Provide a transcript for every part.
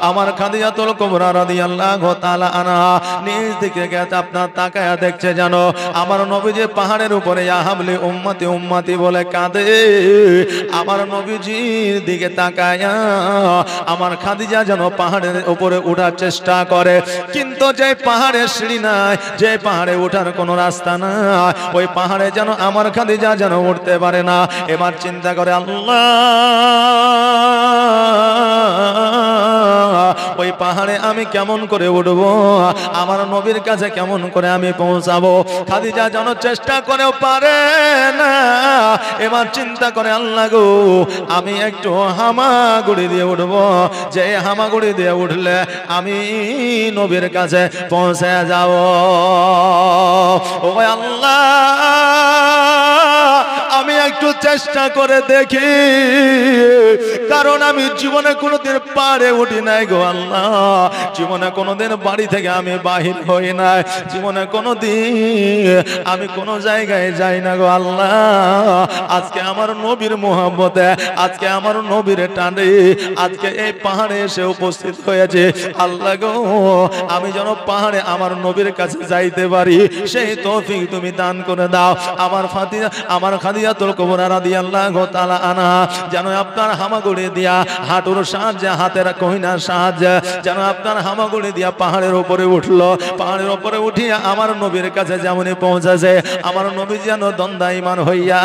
আমার খাদিজাতুল কুবরা রাদিয়াল্লাহু তাআলা আনহা নিজ দিকে আপনার তাকায়া দেখছে জানো আমার নবীজি পাহাড়ের উপরে ইয়া হাবলি উম্মতি উম্মতি বলে কাঁদে। আমার নবীজির দিকে তাকায়া আমার খাদিজা যেন পাহাড়ের উপরে ওঠার চেষ্টা করে, কিন্তু যে পাহাড়ের সিঁড়ি নাই, যে পাহাড়ে ওঠার কোনো রাস্তা নাই, ওই পাহাড়ে যেন আমার খাদিজা যেন উঠতে পারে না। এবার চিন্তা করে আল্লাহ ওই পাহাড়ে আমি কেমন করে উঠবো, আমার নবীর কাছে কেমন করে আমি পৌঁছাবো। খাদিজা যেন চেষ্টা করেও পারে না। এবার চিন্তা করে আল্লাহ গো আমি একটু হামাগুড়ি দিয়ে উঠবো, যে হামাগুড়ি দিয়ে উঠলে আমি নবীর কাছে পৌঁছে যাব। ও আল্লাহ আমি একটু চেষ্টা করে দেখি, কারণ আমি জীবনে কোনোদিন পারে উঠি নাই গো আল্লাহ, জীবনে কোনোদিন বাড়ি থেকে আমি বাহির হই নাই, জীবনে কোনোদিন আমি কোনো জায়গায় যাই না গো আল্লাহ। আজকে আমার নবীর মোহাম্মতে, আজকে আমার নবীর টানে আজকে এই পাহাড়ে এসে উপস্থিত হয়েছে। আল্লাহ গো আমি যেন পাহাড়ে আমার নবীর কাছে যাইতে পারি, সেই তৌফিক তুমি দান করে দাও। আমার খাদিজাতুল কুবরা রাদিয়াল্লাহু তাআলা আনহা যেন আপনার হামাগুড়ি দিয়া হাঁটুর সাহায্যে, হাতের কহিনার সাহায্যে যেন আপনার হামাগুড়ি দিয়া পাহাড়ের উপরে উঠলো। পাহাড়ের উপরে উঠিয়া আমার নবীর কাছে যেমনই পৌঁছেছে, আমার নবী যেন দন্দায়মান হইয়া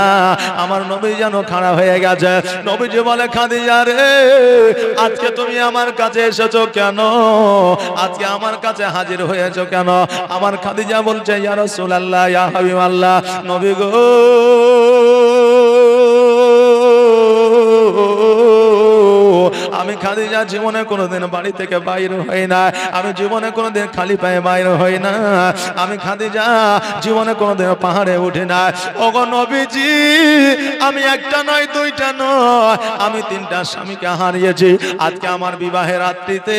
আমার নবী যেন খাড়া হয়ে গেছে। নবীজি বলে খাদিজা রে আজকে তুমি আমার কাছে এসেছো কেন, আজকে আমার কাছে হাজির হয়েছো কেন? আমার খাদিজা বলছে ইয়া রাসূলুল্লাহ ইয়া হাবিবাল্লাহ, নবী গো আমি খাদিজা জীবনে কোনোদিন বাড়ি থেকে বাইরে হই না, আমি জীবনে কোনোদিন খালি পায়ে বাইরে হই না, আমি খাদিজা জীবনে কোনোদিন পাহাড়ে উঠি না। ওগো নবীজি আমি একটা নয় দুইটা নয় আমি তিনটা স্বামীকে হারিয়েছি। আজকে আমার বিবাহের রাত্রিতে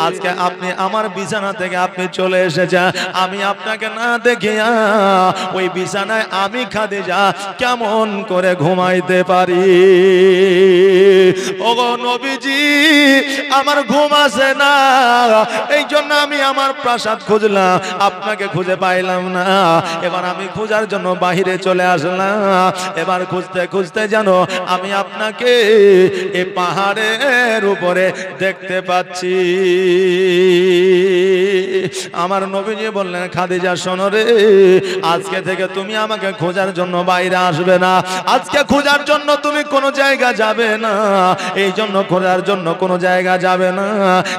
আজকে আপনি আমার বিছানা থেকে আপনি চলে এসেছেন, আমি আপনাকে না দেখিয়া ওই বিছানায় আমি খাদিজা কেমন করে ঘুমাইতে পারি? ওগো নবীজি আমার ঘুম আসে না, এই জন্য আমি আমার প্রাসাদ খুঁজলাম, আপনাকে খুঁজে পাইলাম না। এবার আমি খোঁজার জন্য বাহিরে চলে আসলাম। এবার খুঁজতে খুঁজতে জানো আমি আপনাকে এই পাহাড়ের উপরে দেখতে পাচ্ছি। আমার নবীজি বললেন খাদিজা শোনো রে, আজকে থেকে তুমি আমাকে খোঁজার জন্য বাইরে আসবে না, আজকে খোঁজার জন্য তুমি কোনো জায়গা যাবে না, এই জন্য খোঁজার জন্য কোনো জায়গা যাবে না,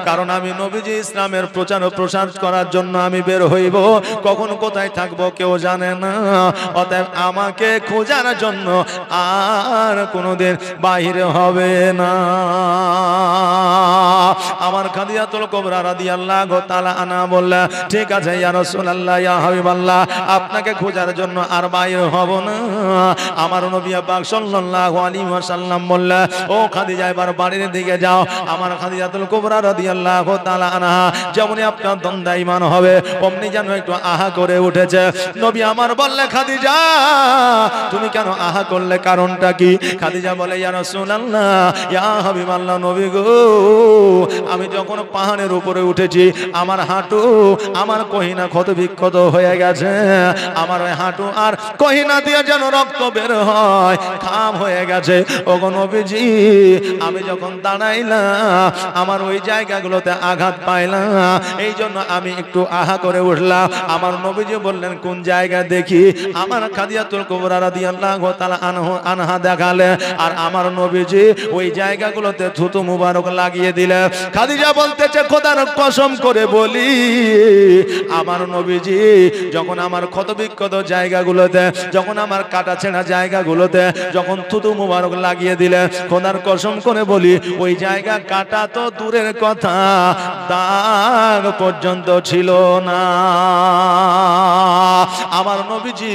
কারণ আমি নবীজি ইসলামের প্রচার ও প্রসার করার জন্য আমি বের হইব, কখন কোথায় থাকবো কেউ জানে না, অতএব আমাকে খোঁজার জন্য আর কোনোদিন বাহিরে হবে না। আমার খাদিজাতুল কুবরা রাদিয়াল্লাহু তাআলা আনহা বললেন ঠিক আছে ইয়া রাসূলুল্লাহ ইয়া হাবিবাল্লাহ, আপনাকে খোঁজার জন্য আর বাইরে হব না। আমার নবী পাক সাল্লাল্লাহু আলাইহি ওয়াসাল্লাম বললেন ও খাদিজা এবার বাড়ির দিকে যাও। আমার খাদিজাতুল কুবরা রাদিয়াল্লাহু তাআলা আনহা যেমনই আপনার দন্দায়মান হবে অমনি যেন একটু আহা করে উঠেছে। নবী আমার বললে খাদিজা তুমি কেন আহা করলে, কারণটা কি? খাদিজা বলে ইয়া রাসূলুল্লাহ ইয়া হাবিবাল্লাহ, নবী গো আমি যখন পাহাড়ের উপরে উঠেছি আমার হাঁটু আমার কহিনা ক্ষত বিক্ষত হয়ে গেছে, আমার ওই হাঁটু আর কহিনা দিয়ে যেন রক্ত বের হয়, খাম হয়ে গেছে। ওগো নবীজি আমি যখন দাঁড়াইলাম আমার ওই জায়গাগুলোতে আঘাত পাইলাম, এই জন্য আমি একটু আহা করে উঠলাম। আমার নবীজি বললেন কোন জায়গা দেখি? আমার খাদিজাতুল কুবরা রাদিয়াল্লাহু তাআলা আনহা দেখালে, আর আমার নবীজি ওই জায়গাগুলোতে থুতু মুবারক লাগিয়ে দিলেন। খাদিজা বলতেছে খোদার কসম করে বলি আমার নবীজি যখন আমার ক্ষতবিক্ষত জায়গাগুলোতে, যখন আমার কাটা ছেঁড়া জায়গাগুলোতে যখন থুতু মুবারক লাগিয়ে দিলেন, খোদার কসম করে বলি ওই জায়গা কাটা তো দূরের কথা দাগ পর্যন্ত ছিল না। আমার নবীজি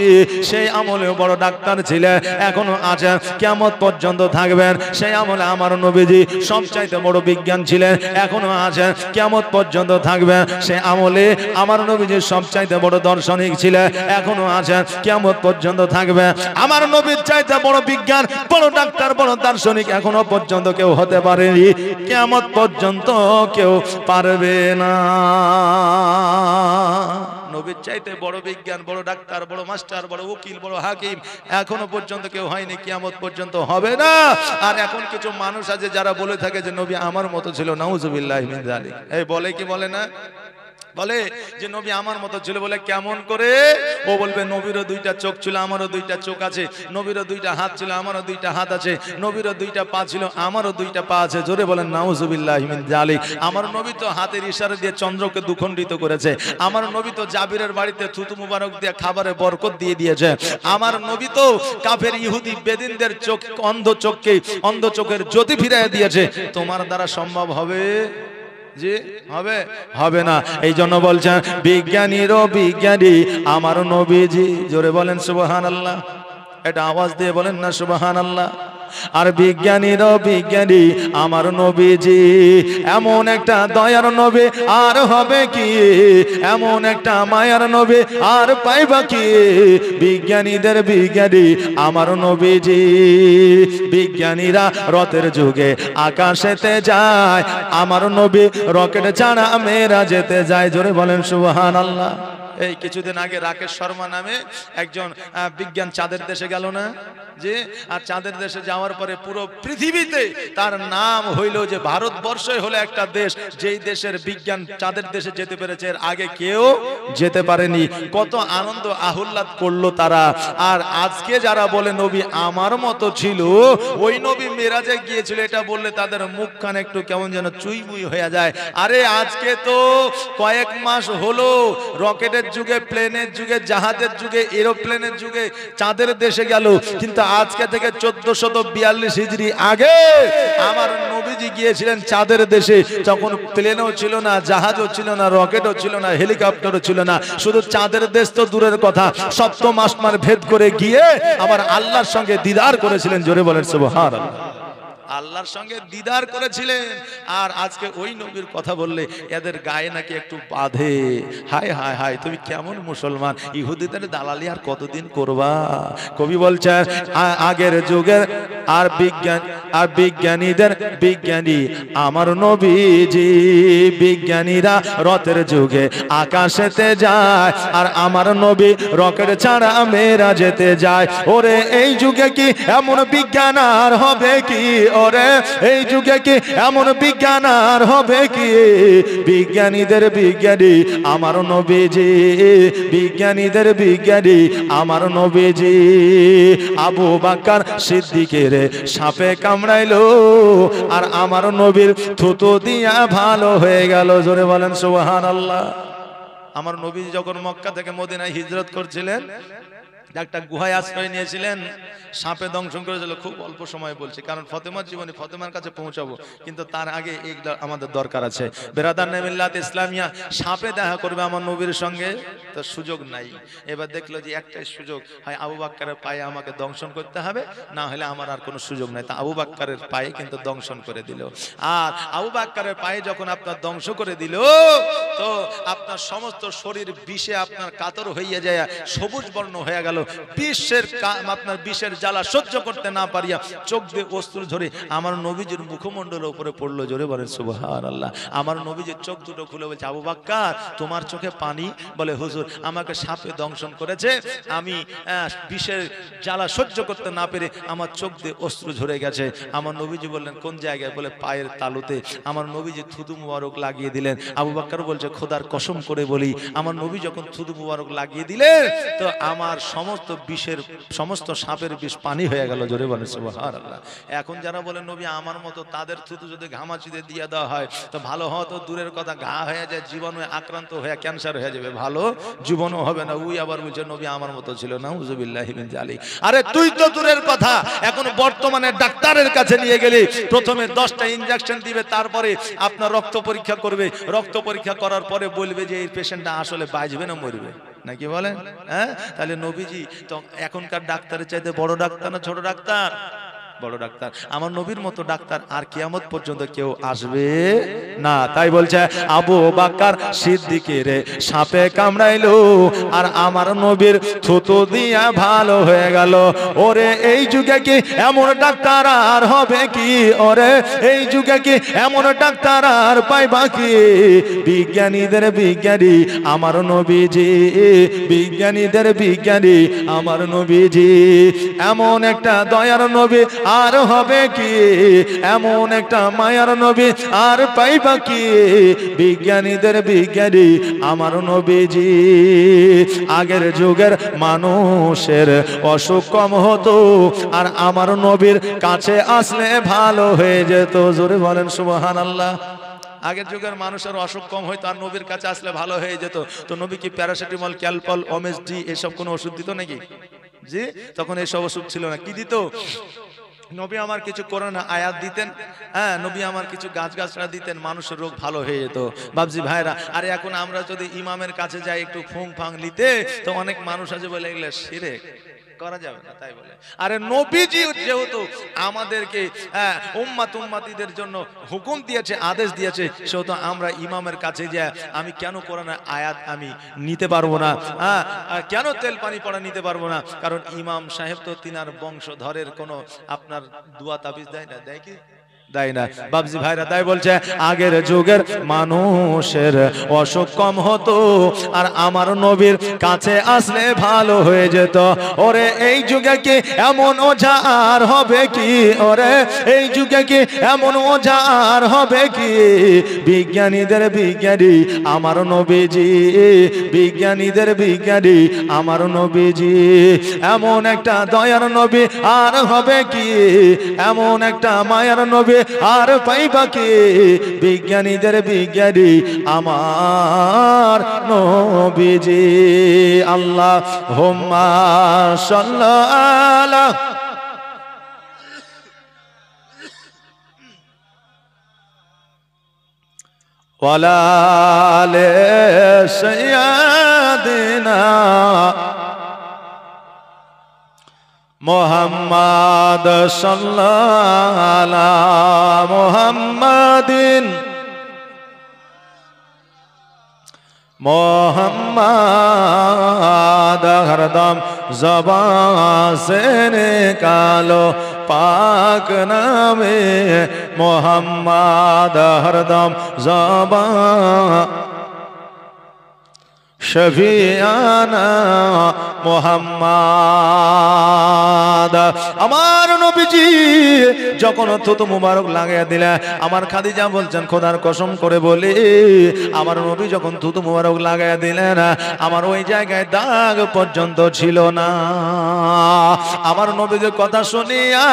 সেই আমলে বড় ডাক্তার ছিলেন, এখনো আছেন, কিয়ামত পর্যন্ত থাকবেন। সেই আমলে আমার নবীজি সবচাইতে বড় বিজ্ঞান ছিলেন। ছিলেন, এখনো আছেন, কিয়ামত পর্যন্ত থাকবেন। সে আমলে আমার নবীজি সবচাইতে বড় দার্শনিক ছিলেন, এখনো আছেন, কিয়ামত পর্যন্ত থাকবেন। আমার নবীর চাইতে বড় বিজ্ঞান, বড় ডাক্তার, বড় দার্শনিক এখনো পর্যন্ত কেউ হতে পারেনি, কিয়ামত পর্যন্ত কেউ পারবে না। নবীর চাইতে বড় বিজ্ঞান, বড় ডাক্তার, বড় মাস্টার, বড় উকিল, বড় হাকিম এখনো পর্যন্ত কেউ হয়নি, কিয়ামত পর্যন্ত হবে না। আর এখন কিছু মানুষ আছে যারা বলে থাকে যে নবী আমার মতো ছিল, নাউজুবিল্লাহি মিন যালিক। এই বলে কি বলে না? বলে যে নবী আমার মতো ছিল। বলে কেমন করে? ও বলবে নবীরও দুইটা চোখ ছিল, আমারও দুইটা চোখ আছে, নবীরও দুইটা হাত ছিল, আমারও দুইটা হাত আছে, নবীরও দুইটা পা ছিল, আমারও দুইটা পা আছে। জোরে বলেন নাউজুবিল্লাহি মিন যালিক। আমার নবী তো হাতের ইশারা দিয়ে চন্দ্রকে দুখণ্ডিত করেছে। আমার নবী তো জাবিরের বাড়িতে থুতু মুবারক দিয়ে খাবারে বরকত দিয়ে দিয়েছে। আমার নবী তো কাফের ইহুদি বেদিনদের চোখ, অন্ধ চোখের জ্যোতি ফিরিয়ে দিয়েছে। তোমার দ্বারা সম্ভব হবে? জি হবে? হবে না। এই জন্য বলছেন বিজ্ঞানীরও বিজ্ঞানী আমার নবীজি। জোরে বলেন সুবহানাল্লাহ। এটা আওয়াজ দিয়ে বলেন না সুবহানাল্লাহ। আর বিজ্ঞানীরও বিজ্ঞানী আমার নবীজি। এমন একটা দয়ার নবী আর হবে কি, এমন একটা মায়ার নবী আর পাইবা কি? বিজ্ঞানীদের বিজ্ঞানী আমার নবীজি। বিজ্ঞানীরা রথের যুগে আকাশেতে যায়, আমার নবী রকেট ছাড়া মেয়েরা যেতে যায়। জোরে বলেন সুবহানাল্লাহ। এই কিছুদিন আগে রাকেশ শর্মা নামে একজন বিজ্ঞান চাঁদের দেশে গেল না? যে আর চাঁদের দেশে যাওয়ার পরে পুরো পৃথিবীতে তার নাম হইল যে ভারতবর্ষই হলো একটা দেশ যেই দেশের বিজ্ঞান চাঁদের দেশে যেতে পেরেছে, এর আগে কেউ যেতে পারেনি। কত আনন্দ আহ্লাদ করলো তারা। আর আজকে যারা বলে নবী আমার মতো ছিল, ওই নবী মেরাজে গিয়েছিল, এটা বললে তাদের মুখখান একটু কেমন যেন চুইমুই হয়ে যায়। আরে আজকে তো কয়েক মাস হলো রকেটের যুগে, প্লেনের যুগে, জাহাজের যুগে, এরোপ্লেনের যুগে চাঁদের দেশে গেল, কিন্তু আজকে থেকে 1442 হিজরি আগে আমার নবীজি গিয়েছিলেন চাঁদের দেশে। তখন প্লেনও ছিল না, জাহাজও ছিল না, রকেটও ছিল না, হেলিকপ্টারও ছিল না, শুধু চাঁদের দেশ তো দূরের কথা, সপ্তম আসমান ভেদ করে গিয়ে আমার আল্লাহর সঙ্গে দিদার করেছিলেন। জোরে বলেন সুবহানাল্লাহ। আল্লাহর সঙ্গে দিদার করেছিলেন। আর আজকে ওই নবীর কথা বললে এদের গায়ে নাকি একটু বাঁধে। হায় হায় হায়, তুমি কেমন মুসলমান? ইহুদিদের দালালি আর কতদিন করবা? কবি বলছেন আগের যুগের আর বিজ্ঞানীদের বিজ্ঞানী আমার নবীজি। বিজ্ঞানীরা রথের যুগে আকাশেতে যায়, আর আমার নবী রকেট ছাড়া মেয়েরা যেতে যায়। ওরে এই যুগে কি এমন বিজ্ঞান আর হবে কি? ওরে এই যুগে কি এমন বিজ্ঞান আর হবে কি? বিজ্ঞানীদের বিজ্ঞানী আমার নবীজি। বিজ্ঞানীদের বিজ্ঞানী আমার নবীজি। আবু বকর সিদ্দিকের সাপে কামড়াইলো, আর আমার নবীর থুতু দিয়া ভালো হয়ে গেল। জোরে বলেন সুবহানাল্লাহ। আমার নবী যখন মক্কা থেকে মদিনায় হিজরত করছিলেন, একটা গুহায় আশ্রয় নিয়েছিলেন, সাপে দংশন করেছিল। খুব অল্প সময় বলছি, কারণ ফতেমার জীবনে ফতেমার কাছে পৌঁছাবো, কিন্তু তার আগে এইগুলো আমাদের দরকার আছে। বেরাদার মিল্লাত ইসলামিয়া সাপে দেখা করবে আমার নবীর সঙ্গে, তো সুযোগ নাই। এবার দেখলো যে একটাই সুযোগ, হয় আবু বকরের পায়ে আমাকে দংশন করতে হবে, না হলে আমার আর কোনো সুযোগ নাই। তা আবু বকরের পায়ে কিন্তু দংশন করে দিল। আর আবু বকরের পায়ে যখন আপনার দংশন করে দিল, তো আপনার সমস্ত শরীর বিষে আপনার কাতর হইয়া যায়, সবুজ বর্ণ হয়ে গেল। আপনার বিষের জ্বালা সহ্য করতে না পারিয়া চোখ দিয়ে অশ্রু ঝরে আমার নবীজির মুখমণ্ডলের উপরে পড়লো। জোরে বলেন সুবহানাল্লাহ। আমার নবীজির চোখ দুটো খুলে বলছে, আবু বকর তোমার চোখে পানি? বলে হুজুর আমাকে সাপে দংশন করেছে, আমি বিষের জ্বালা সহ্য করতে না পেরে আমার চোখ দিয়ে অশ্রু ঝরে গেছে। আমার নবীজি বললেন কোন জায়গায়? বলে পায়ের তালুতে। আমার নবীজি থুতু মুবারক লাগিয়ে দিলেন। আবু বকর বলছে খোদার কসম করে বলি, আমার নবী যখন থুতু মুবারক লাগিয়ে দিলেন, তো আমার সমস্ত সাপের বিষ পানি হয়ে গেল। জোরে বলেন সুবহানাল্লাহ। এখন যারা বলেন নবী আমার মতো, তাদের থুতু যদি ঘামাচিতে দিয়ে দেওয়া হয় তো ভালো হওয়া তো দূরের কথা, ঘা হয়ে যায়, জীবাণু আক্রান্ত হয়ে ক্যান্সার হয়ে যাবে, ভালো জীবনও হবে না। উই আবার বলছে নবী আমার মতো ছিল, নাউজুবিল্লাহি মিন যালিক। আরে তুই তো দূরের কথা, এখন বর্তমানে ডাক্তারের কাছে নিয়ে গেলে প্রথমে 10টা ইনজেকশন দিবে, তারপরে আপনার রক্ত পরীক্ষা করবে। রক্ত পরীক্ষা করার পরে বলবে যে এই পেশেন্টটা আসলে বাঁচবে না মরবে, নাকি বলেন? হ্যাঁ, তাহলে নবীজি তো এখনকার ডাক্তারের চাইতে বড় ডাক্তার না ছোট ডাক্তার? বড় ডাক্তার। আমার নবীর মতো ডাক্তার আর কিয়ামত পর্যন্ত কেউ আসবে না। তাই বলছে আবু বকর সিদ্দিকের সাপে কামড়াইলো আর আমার নবীর থুতু দিয়া ভালো হয়ে গেল। ওরে এই যুগে কি এমন ডাক্তার আর হবে কি? ওরে এই যুগে কি এমন ডাক্তার আর পাইবা কি? বিজ্ঞানীদের বিজ্ঞানী আমার নবীজি, বিজ্ঞানীদের বিজ্ঞানী আমার নবীজি। এমন একটা দয়ার নবী আর হবে কি? এমন একটা মায়ার নবী আর পাইবা কি? বিজ্ঞানীদের বিজ্ঞানী আমার নবীজি। আগের যুগের মানুষের অসুখ কম হতো আর আমার নবীর কাছে আসলে ভালো হয়ে যেত। জোরে বলেন সুবহানাল্লাহ। আগের যুগের মানুষের অসুখ কম হইতো আর নবীর কাছে আসলে ভালো হয়ে যেত। তো নবী কি প্যারাসিটামল, ক্যালপল, ওমেসডি এসব কোনো ওষুধ দিত নাকি? জি, তখন এসব ওষুধ ছিল না। কি দিত? নবী আমার কিছু কোরআন আয়াত দিতেন, হ্যাঁ, নবী আমার কিছু গাছগাছরা দিতেন, মানুষের রোগ ভালো হয়ে যেত। বাবজি ভাইরা, আরে এখন আমরা যদি ইমামের কাছে যাই একটু ফুং ফাং নিতে, তো অনেক মানুষ আছে বলে এগুলো শিরক করা যাবে না, তাই বলে। আরে নবীজি যেহেতু আমাদেরকে উম্মাতিদের জন্য হুকুম দিয়েছে, আদেশ দিয়েছে, সেহেতু আমরা ইমামের কাছে যাই আমি কেন কোরআনের আয়াত আমি নিতে পারবো না? কেন তেল পানি পড়া নিতে পারবো না? কারণ ইমাম সাহেব তো তিনার বংশধরের কোনো আপনার দোয়া তাবিজ দেয় না, দেয় কি? দেয় না। বাবজি ভাইরা, তাই বলছে আগের যুগের মানুষের অসুখ কম হতো আর আমার নবীর কাছে আসলে ভালো হয়ে যেত। ওরে এই যুগে কি এমন ওঝা আর হবে কি? ওরে এই যুগে কি এমন ওঝা আর হবে কি? বিজ্ঞানীদের বিজ্ঞানী আমার নবীজি, বিজ্ঞানীদের বিজ্ঞানী আমার নবীজি। এমন একটা দয়ার নবী আর হবে কি? এমন একটা মায়ার নবী আর পাইবা কি? বিজ্ঞানীদের বিজ্ঞানী আমার নবীজি। আল্লাহুম্মা সাল্লি ওয়ালা আলি সাইয়্যিদিনা মুহাম্মদ সাল্লাল্লাহু আলা মুহাম্মাদিন মোহাম্মদ হরদম জবান সে নিকালো পাক নামে মোহাম্মদ হরদম জবান শফিয়ানা মুহাম্মদ। আমার নবীজি যখন থুতু মুবারক লাগাইয়া দিলে, আমার খাদিজা বলছেন খোদার কসম করে বলি, আমার নবী যখন থুতু মুবারক লাগাইয়া দিলেন আমার ওই জায়গায় দাগ পর্যন্ত ছিল না। আমার নবীজির কথা শুনিয়া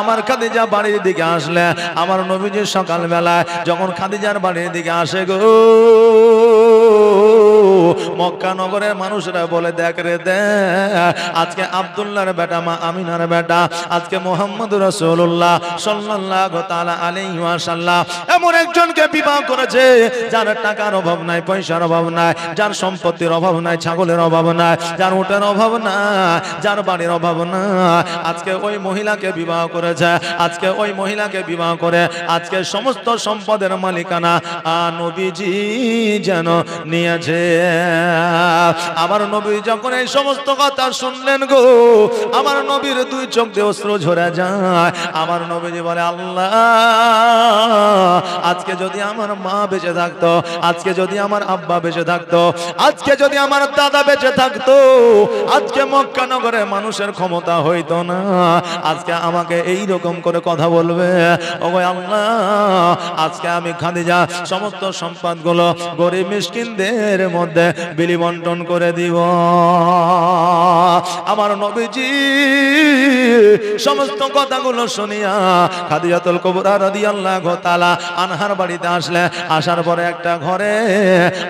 আমার খাদিজা বাড়ির দিকে আসলে, আমার নবীজি সকালবেলায় যখন খাদিজার বাড়ির দিকে আসে গো, মক্কা নগরের মানুষরা বলে দেখ রে দেখ, আজকে আব্দুল্লাহর বেটা মা আমিনার বেটা, আজকে মুহাম্মদ রাসূলুল্লাহ সাল্লাল্লাহু তাআলা আলাইহি ওয়াসাল্লাম এমন একজনকে বিবাহ করেছে যার টাকার অভাব নাই, পয়সার অভাব নাই, যার সম্পত্তির অভাব নাই, ছাগলের অভাব নাই, যার উটের অভাব নাই, যার বাড়ির অভাব নাই। আজকে ওই মহিলাকে বিবাহ করেছে, আজকে ওই মহিলাকে বিবাহ করে আজকে সমস্ত সম্পদের মালিকানা নবীজি যেন নিয়েছে। আমার নবী যখন এই সমস্ত কথা শুনলেন গো, আমার নবীর দুই চোখ দিয়ে অশ্রু ঝরে যায়। আমার নবীজি বলে আল্লাহ, আজকে যদি আমার মা বেঁচে থাকতো, আজকে যদি আমার আব্বা বেঁচে থাকতো, আজকে যদি আমার দাদা বেঁচে থাকতো, আজকে মক্কা নগরে মানুষের ক্ষমতা হইতো না, আজকে আমাকে এই রকম করে কথা বলবে। ওগো আল্লাহ, আজকে আমি খাদিজা সমস্ত সম্পদগুলো গরিব মিসকিনদের মধ্যে বিলি বন্টন করে দিব। আমার নবীজি সমস্ত কথাগুলো শুনিয়া খাদিজাতুল কুবরা রাদিয়াল্লাহু তাআলা আনহার বাড়িতে আসলে, আসার পরে একটা ঘরে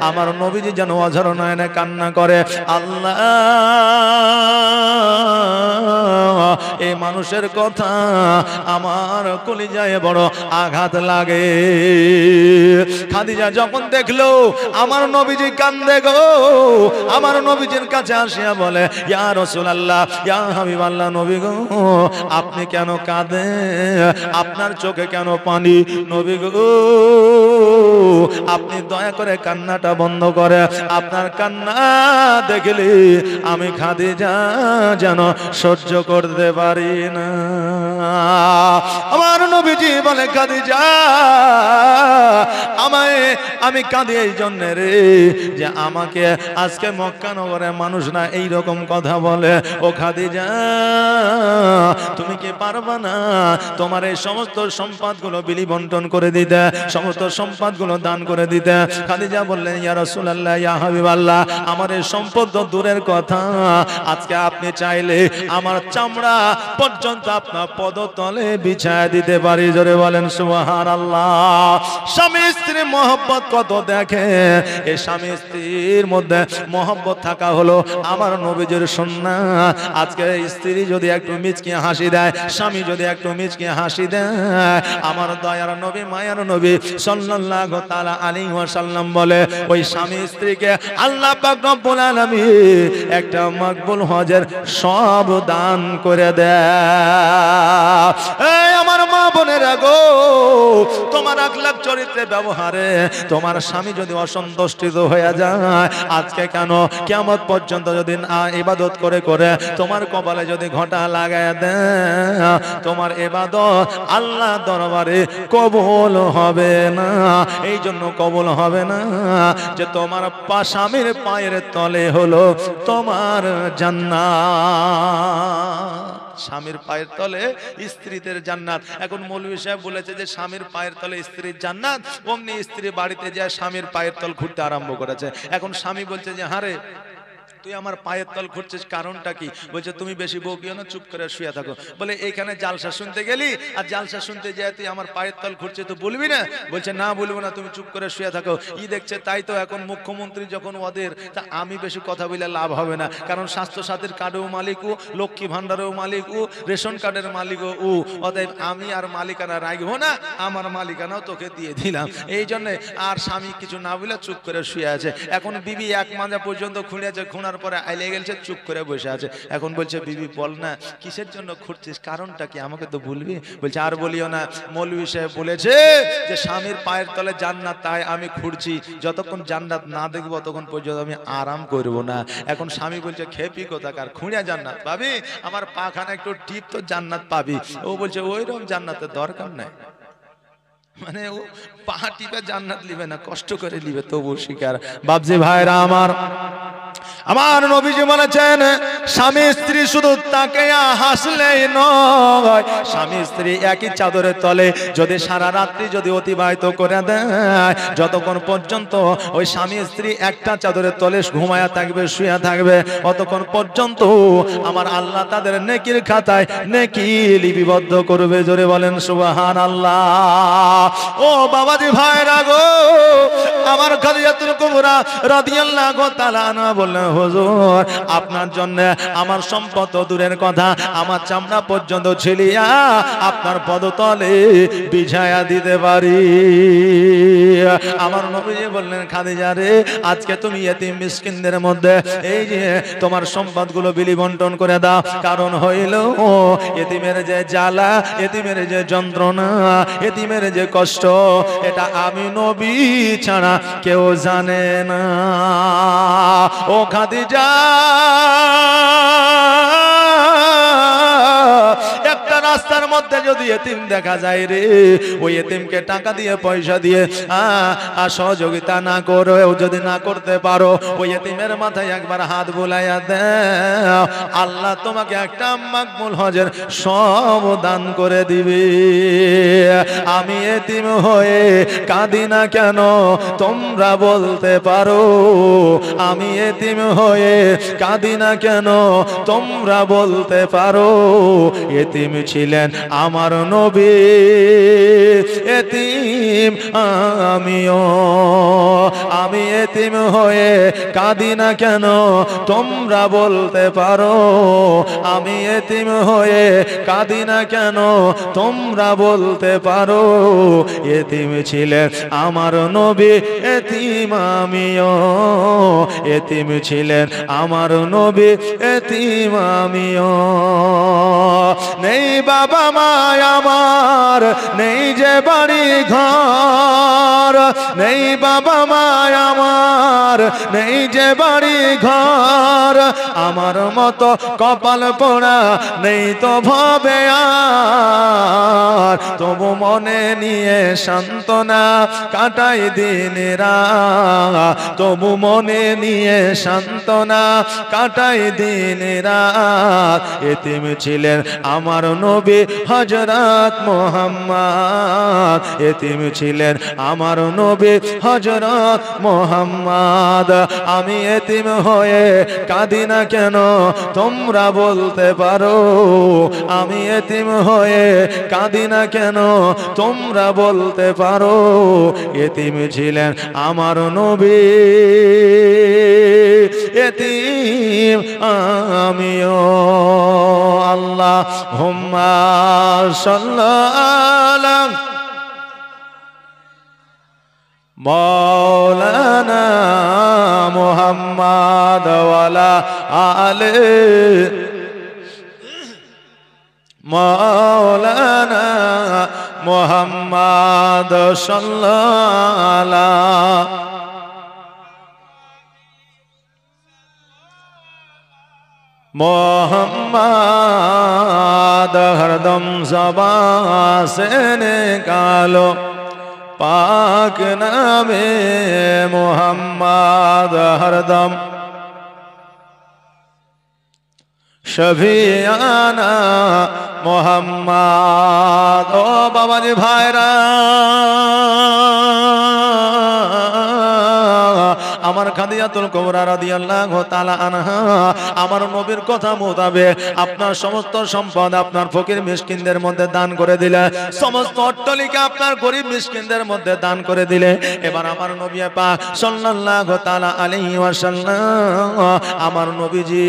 আমার নবীজি যেন অঝর নয়নে কান্না করে, আল্লাহ এই মানুষের কথা আমার কলিজায় বড় আঘাত লাগে। খাদিজা যখন দেখলো আমার নবীজি কান্দে গো, আমার নবীজির কাছে আসিয়া বলে, ইয়া রাসূলুল্লাহ, ইয়া হাবিবাল্লাহ, নবী গো আপনি কেন কাঁদেন? আপনার চোখে কেন পানি? নবী গো আপনি দয়া করে কান্নাটা বন্ধ করে, আপনার কান্না দেখলে আমি খাদিজা যেন সহ্য করতে পারি না। আমার নবীজি বলে, খাদিজা আমি কাঁদি এই জন্য রে যে আমাকে আজকে মক্কা নগরে মানুষ না এই রকম কথা বলে। ও খাদিজা তুমি কি পারবা না তোমার এই সমস্ত সম্পদগুলো বিলি বন্টন করে দিতে, সমস্ত সম্পদগুলো দান করে দিতে? খাদিজা বললেন, ইয়া রাসূলুল্লাহ, ইয়া হাবিবাল্লাহ, আমার এই সম্পদ তো দূরের কথা, আজকে আপনি চাইলে আমার চামড়া পর্যন্ত আপনার পদতলে বিছায়া দিতে পারি। জোরে বলেন সুবহানাল্লাহ। স্বামী স্ত্রীর মহব্বত কত দেখে, এই স্বামী স্ত্রীর মধ্যে মহব্বত থাকা হলো আমার নবীজির সুন্নাত। আজকে স্ত্রী যদি একটু মিচকি হাসি দেয়, স্বামী যদি একটু মিচকি হাসি দেয়, আমার দয়ার নবী মায়ার নবী সাল্লাল্লাহু তাআলা আলাইহি ওয়াসাল্লাম বলে ওই স্বামী স্ত্রীকে আল্লাহ পাক রব্বুল আলামিন একটা মকবুল হজের সব দান করে দেয়। এই আমার মা বোনেরা গো, তোমার আখলাক চরিত্রে ব্যবহারে তোমার স্বামী যদি অসন্তুষ্ট হয়ে যায়, আজকে কেন কিয়ামত পর্যন্ত যদি ইবাদত করে করে তোমার কপালে যদি ঘটা লাগায় দেয়, তোমার ইবাদত আল্লাহ দরবারে কবুল হবে না। এই জন্য কবুল হবে না যে তোমার স্বামীর পায়ের তলে হলো তোমার জান্নাত। স্বামীর পায়ের তলে স্ত্রীদের জান্নাত। এখন মৌলভী সাহেব বলেছে যে স্বামীর পায়ের তলে স্ত্রীর জান্নাত, অমনি স্ত্রী বাড়িতে যায় স্বামীর পায়ের তল ঘুরতে আরম্ভ করেছে। এখন স্বামী বলছে যে হারে তুই আমার পায়ের তল ঘুরছিস, কারণটা কি? বলছে তুমি বেশি বকিও না, চুপ করে শুয়ে থাকো। বলে এইখানে জালসা শুনতে গেলি আর জালসা শুনতে যায় তুই আমার পায়ের তল ঘুরছিস, তো বলবি না? বলছে না বলবো না, তুমি চুপ করে শুয়ে থাকো। ই দেখছে তাই তো এখন মুখ্যমন্ত্রী যখন ওদের, তা আমি বেশি কথা বলে লাভ হবে না, কারণ স্বাস্থ্য সাথীর কার্ডেও মালিক ও, লক্ষ্মী ভান্ডারেও মালিক ও, রেশন কার্ডের মালিকও ও, অতএব আমি আর মালিকানা রাখবো না, আমার মালিকানাও তোকে দিয়ে দিলাম। এই জন্যে আর স্বামী কিছু না বলে চুপ করে শুয়ে আছে। এখন বিবি এক মাজা পর্যন্ত খুঁড়েছে, খুঁড়ার পরে আইলে গেছে, চুপ করে বসে আছে। এখন বলছে বিবি বল না কিসের জন্য খুঁড়ছিস, কারণটা কি, আমাকে তো বলবি? বলছে আর বলিও না, মৌলভী সাহেব বলেছে যে স্বামীর পায়ের তলে জান্নাত, তাই আমি খুঁড়ছি, যতক্ষণ জান্নাত না দেখবো ততক্ষণ পর্যন্ত আমি আরাম করব না। এখন স্বামী বলছে খেপি কোথাকার, খুঁড়িয়া জান্নাত পাবি, আমার পাখানা একটু টিপ তো জান্নাত পাবি। ও বলছে ওইরকম জান্নাতের দরকার নাই, মানে ও পা টিপে জান্নাত লিবে না, কষ্ট করে লিবে তবু শিকার। বাপজি ভাইরা আমার নবীজি বলেছেন স্বামী স্ত্রী শুধু তাকে হাসলেই নয়, স্বামী স্ত্রী একই চাদরের তলে যদি সারা রাত্রি যদি অতিবাহিত করে দেয়, যতক্ষণ পর্যন্ত ওই স্বামী স্ত্রী একটা চাদরের তলে ঘুমায়া থাকবে, শুয়ে থাকবে, অতক্ষণ পর্যন্ত আমার আল্লাহ তাদের নেকির খাতায় নেকি লিপিবদ্ধ করবে। জোরে বলেন সুবহানাল্লাহ। ও বাবাজি ভাইরা গো, আমার খাদিজাতুল কুবরা রাদিয়াল্লাহু তাআলা আনহা বললেন, হুজুর আপনার জন্য আমার সম্পদ তো দূরের কথা, আমার চামড়া পর্যন্ত ছিলিয়া আপনার পদতলে বিছায়া দিতে পারি। আমার নবীজি বললেন, খাদিজা রে, আজকে তুমি এতিম মিসকিনদের মধ্যে এই যে তোমার সম্পদগুলো বিলি বন্টন করে দাও, কারণ হইল এতিমের যে জ্বালা, এতিমের যে যন্ত্রণা, এতিমের যে কষ্ট, এটা আমি নবী ছাড়া কেউ জানে না। ও খাদিজা, একটা রাস্তার মধ্যে যদি এতিম দেখা যায় রে, ওই এতিমকে টাকা দিয়ে পয়সা দিয়ে সহযোগিতা না করে, যদি না করতে পারো, ওই এতিমের মাথায় একবার হাত বুলাইয়া দাও, আল্লাহ তোমাকে একটা মাকবুল হজের সব দান করে দিবে। আমি এতিম হয়ে কাঁদি না কেন তোমরা বলতে পারো, আমি এতিম হয়ে কাঁদি না কেন তোমরা বলতে পারো, এতিম ছিল ছিলেন আমার নবী, এতিম আমিও। আমি এতিম হয়ে কাঁদি না কেন তোমরা বলতে পারো? আমি এতিম হয়ে কাঁদি না কেন তোমরা বলতে পারো? এতিম ছিলেন আমার নবী, এতিম আমিও। এতিম ছিলেন আমার নবী, এতিম আমিও। নেই বাবা মা আমার, নেই যে বাড়ি ঘর, নেই বাবা মা আমার, নেই যে বাড়ি ঘর। আমার মতো কপাল পোড়া নেই তো ভবে আর, তবু মনে নিয়ে সান্ত্বনা কাটাই দিন রাত, তবু মনে নিয়ে সান্ত্বনা কাটাই দিন রাত। এতিম ছিলেন আমার নবী হযরত মুহাম্মদ, এতিম ছিলেন আমার নবী হযরত মুহাম্মদ। আমি এতিম হয়ে কাঁদি না কেন তোমরা বলতে পারো? আমি এতিম হয়ে কাঁদি না কেন তোমরা বলতে পারো? এতিম ছিলেন আমার নবী, এতিম আমিও। আল্লাহুম্মা সাল্লি মাওলানা মুহাম্মদ ওয়ালা আলে মাওলানা মুহাম্মদ সাল্লাল্লাহু मोहम्मद हरदम ज़बान से निकालो पाक नामे मोहम्मद हरदम शफीआना मोहम्मद। ओ बाबा जी भाईरा আমার খাদিজাতুল কুবরা রাদিয়াল্লাহু তাআলা আনহা আমার নবীর কথা মোতাবেক আপনার সমস্ত সম্পদ আপনার ফকির মিসকিনদের মধ্যে দান করে দিলে, সমস্ত অট্টালিকা আপনার গরিব মিসকিনদের মধ্যে দান করে দিলে। এবার আমার নবী পাক সাল্লাল্লাহু তাআলা আলাইহি ওয়াসাল্লাম আমার নবীজি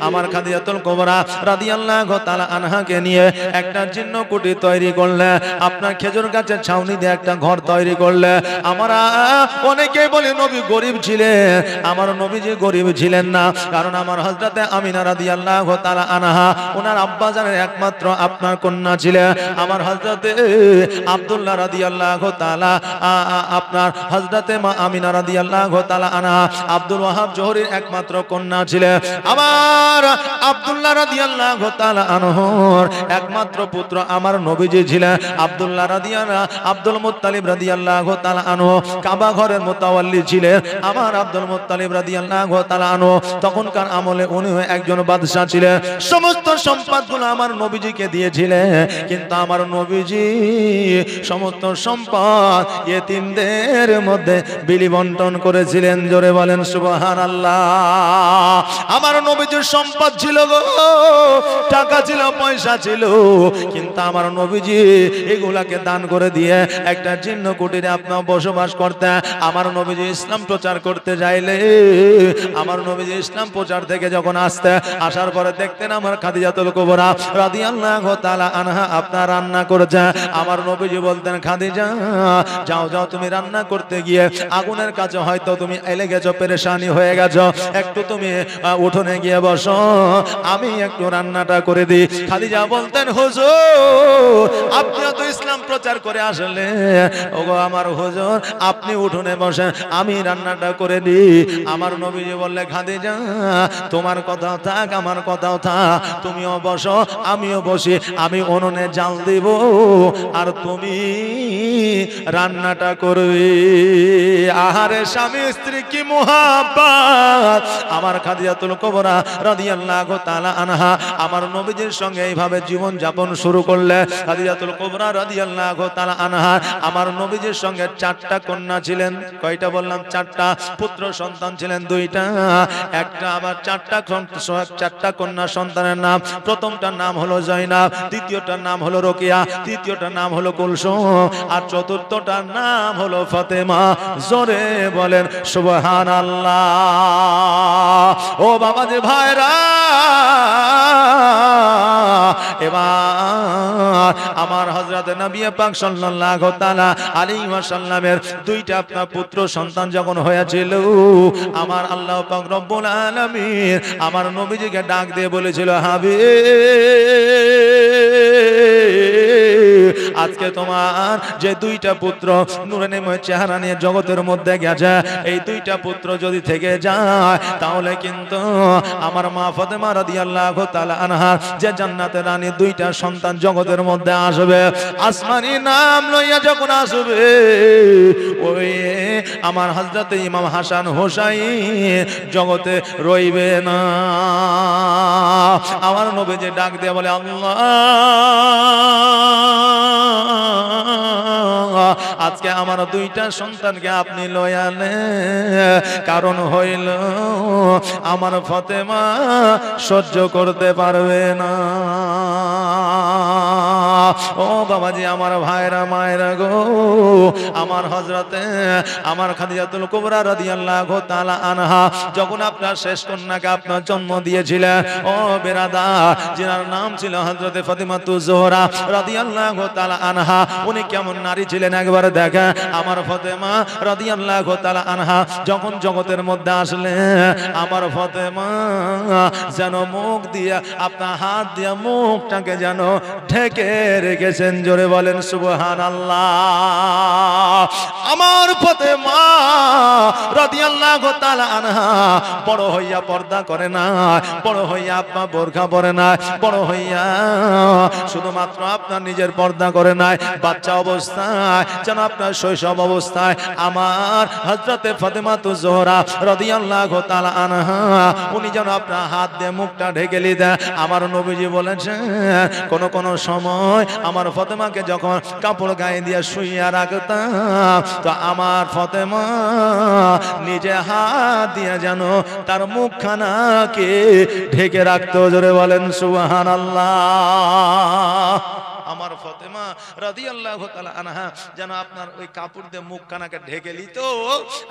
আমার খাদিজাতুল কুবরা রাদিয়াল্লাহু তাআলা আনহাকে নিয়ে একটা জীর্ণ কুটি তৈরি করলে, আপনার খেজুর গাছের ছাউনি দিয়ে একটা ঘর তৈরি করলে। আমরা অনেকেই বলি নবী গরিব ছিলেন, আমার নবীজি গরিব ছিলেন না, কারণ আমার হযরতে আমিনা রাদিয়াল্লাহু তাআলা আনহা ওনার আব্বাজানের একমাত্র আপনার কন্যা ছিলেন। আমার হযরতে আব্দুল্লাহ রাদিয়াল্লাহু তাআলা আপনার হযরতে মা আমিনা রাদিয়াল্লাহু তাআলা আনহা আব্দুল ওয়াহাব জোহরীর একমাত্র কন্যা ছিলেন। আমার আব্দুল্লাহ রাদিয়াল্লাহু তাআলা আনহুর একমাত্র পুত্র আমার নবীজি ছিলেন আব্দুল্লাহ রাদিয়াল্লাহু আব্দুল মুত্তালিব রাদিয়াল্লাহু তাআলা আনহু কাবা ঘরের মুতাওয়াল্লি ছিলেন আমার আব্দুল মুত্তালিব রাদিয়াল্লাহু তাআলা আনহু। তখনকার আমলে উনি একজন বাদশা ছিলেন, সমস্ত সম্পদগুলো আমার নবীজিকে দিয়েছিলেন, কিন্তু আমার নবীজি সমস্ত সম্পদ ইয়েতিমদের মধ্যে বিলি বন্টন করেছিলেন। জোরে বলেন সুবহানাল্লাহ। আমার নবীজির সম্পদ ছিল গো, টাকা ছিল, পয়সা ছিল, কিন্তু আমার নবীজি এগুলাকে দান করে দিয়ে একটা জীর্ণ কুটিরে আপনার বসবাস করতে। আমার নবীজি ইসলাম প্রচার করতে যাইলে, আমার নবীজি ইসলাম প্রচার থেকে যখন আসার পরে দেখতেন আমার খাদিজাতুল কুবরা রাদিয়াল্লাহু তাআলা আনহা আপনার রান্না করেছে। আমার নবীজি বলতেন, খাদিজা যাও যাও, তুমি রান্না করতে গিয়ে আগুনের কাছে হয়তো তুমি এলে গেছো, পেরেশানি হয়ে গেছো, একটু তুমি উঠোনে গিয়ে বসো, আমি একটু রান্নাটা করে দিই। খাদিজা বলতেন, হুজুর আপনি তো ইসলাম প্রচার করে আসলে, ওগো আমার হুজুর আপনি উঠোনে বসেন, আমি রান্নাটা করে দিই। আমার নবীজি বললে, খাদিজা তোমার কথাও থাক আমার কথাও থাক, তুমিও বসো আমিও বসি, আমি উনুনে জাল দিব আর তুমি রান্নাটা করবে। আহারে স্বামী স্ত্রী কি মুহাব্বত! আমার খাদিজাতুল কুবরা রাদিয়াল্লাহু তাআলা আনহা আমার নবীজির সঙ্গে এইভাবে জীবন যাপন শুরু করলে। খাদিজাতুল কুবরা রাদিয়াল্লাহু তাআলা আনহা আমার নবীজির সঙ্গে 4টা কন্যা ছিলেন। কয়টা বললাম? 4টা। পুত্র সন্তান ছিলেন দুইটা, একটা আবার চারটা কন্যা সন্তানের নাম। প্রথমটার নাম হলো জয়নাব, দ্বিতীয়টার নাম হলো রোকেয়া, তৃতীয়টার নাম হলো কুলসুম, আর চতুর্থটার নাম হলো ফাতেমা। জোরে বলেন সুবহানাল্লাহ। ও বাবা যে ভাইরা, এবার আমার হযরত নবী পাক সাল্লাল্লাহু তাআলা আলাইহি ওয়াসাল্লামের দুইটা আপনার পুত্র সন্তান যখন হয়েছিল, আমার আল্লাহ পাক রব্বুল আলামিন আমার নবীজিকে ডাক দিয়ে বলেছিল, হাবিব, আজকে তোমার যে দুইটা পুত্র নূরানীময় চেহারা নিয়ে জগতের মধ্যে গেছে, এই দুইটা পুত্র যদি থেকে যায় তাহলে কিন্তু আমার মা ফাতেমা রাদিয়াল্লাহু তাআলা আনহা যে জান্নাতের রানী দুইটা সন্তান জগতের মধ্যে আসবে, আসমানি নাম লইয়া যখন আসবে, ওই আমার হযরত ইমাম হাসান হোসাইন জগতে রইবে না। আমার নবী যে ডাক দিয়ে বলে, আল্লাহ, আজকে আমার দুইটা সন্তানকে আপনি লয়ালে, কারণ হইল আমার ফাতেমা সহ্য করতে পারবে না। ও বাবাজি, আমার ভাইরা মায়েরা গো, আমার হযরতে আমার খাদিজাতুল কুবরা রাদিয়াল্লাহু তাআলা আনহা যখন আপনার শেষ কন্যাকে আপনার জন্ম দিয়েছিলেন, ও বেরাদার, যার নাম ছিল হযরতে ফাতিমাতুজ জোহরা রাদিয়াল্লাহু তাআলা আনহা, উনি কেমন নারী ছিলেন একবার দেখেন। আমার ফাতেমা রাদিয়াল্লাহু তাআলা আনহা যখন জগতের মধ্যে আসলেন, আমার ফাতেমা যেন মুখ দিয়ে আপনার হাত দিয়ে মুখটাকে যেন ঢেকে রেখেছেন। জোরে বলেন সুবহানাল্লাহ। আমার ফাতেমা রাদিয়াল্লাহু তাআলা আনহা বড় হইয়া পর্দা করে না, বড় হইয়া আপনার বোরকা পরে না, বড় হইয়া শুধুমাত্র আপনার নিজের পর্দা করে নাই, বাচ্চা অবস্থায় যেন আপনার শৈশব অবস্থায় আমার হযরতে ফাতেমাতুজ জোহরা রাদিয়াল্লাহু তাআলা আনহা উনি যেন আপনার হাত দিয়ে মুখটা ঢেকে নিতেন। আমার নবীজি বলেছেন, কোন কোন সময় আমার ফাতেমাকে যখন কাপড় গায়ে দিয়ে শুইয়া রাখতাম, তো আমার ফাতেমা নিজে হাত দিয়ে যেন তার মুখখানাকে ঢেকে রাখতো। জোরে বলেন সুবহানাল্লাহ। আমার ফাতেমা রাদিয়াল্লাহু তাআলা আনহা যেন আপনার ওই কাপড় দিয়ে মুখ কানাকে ঢেকে নিত।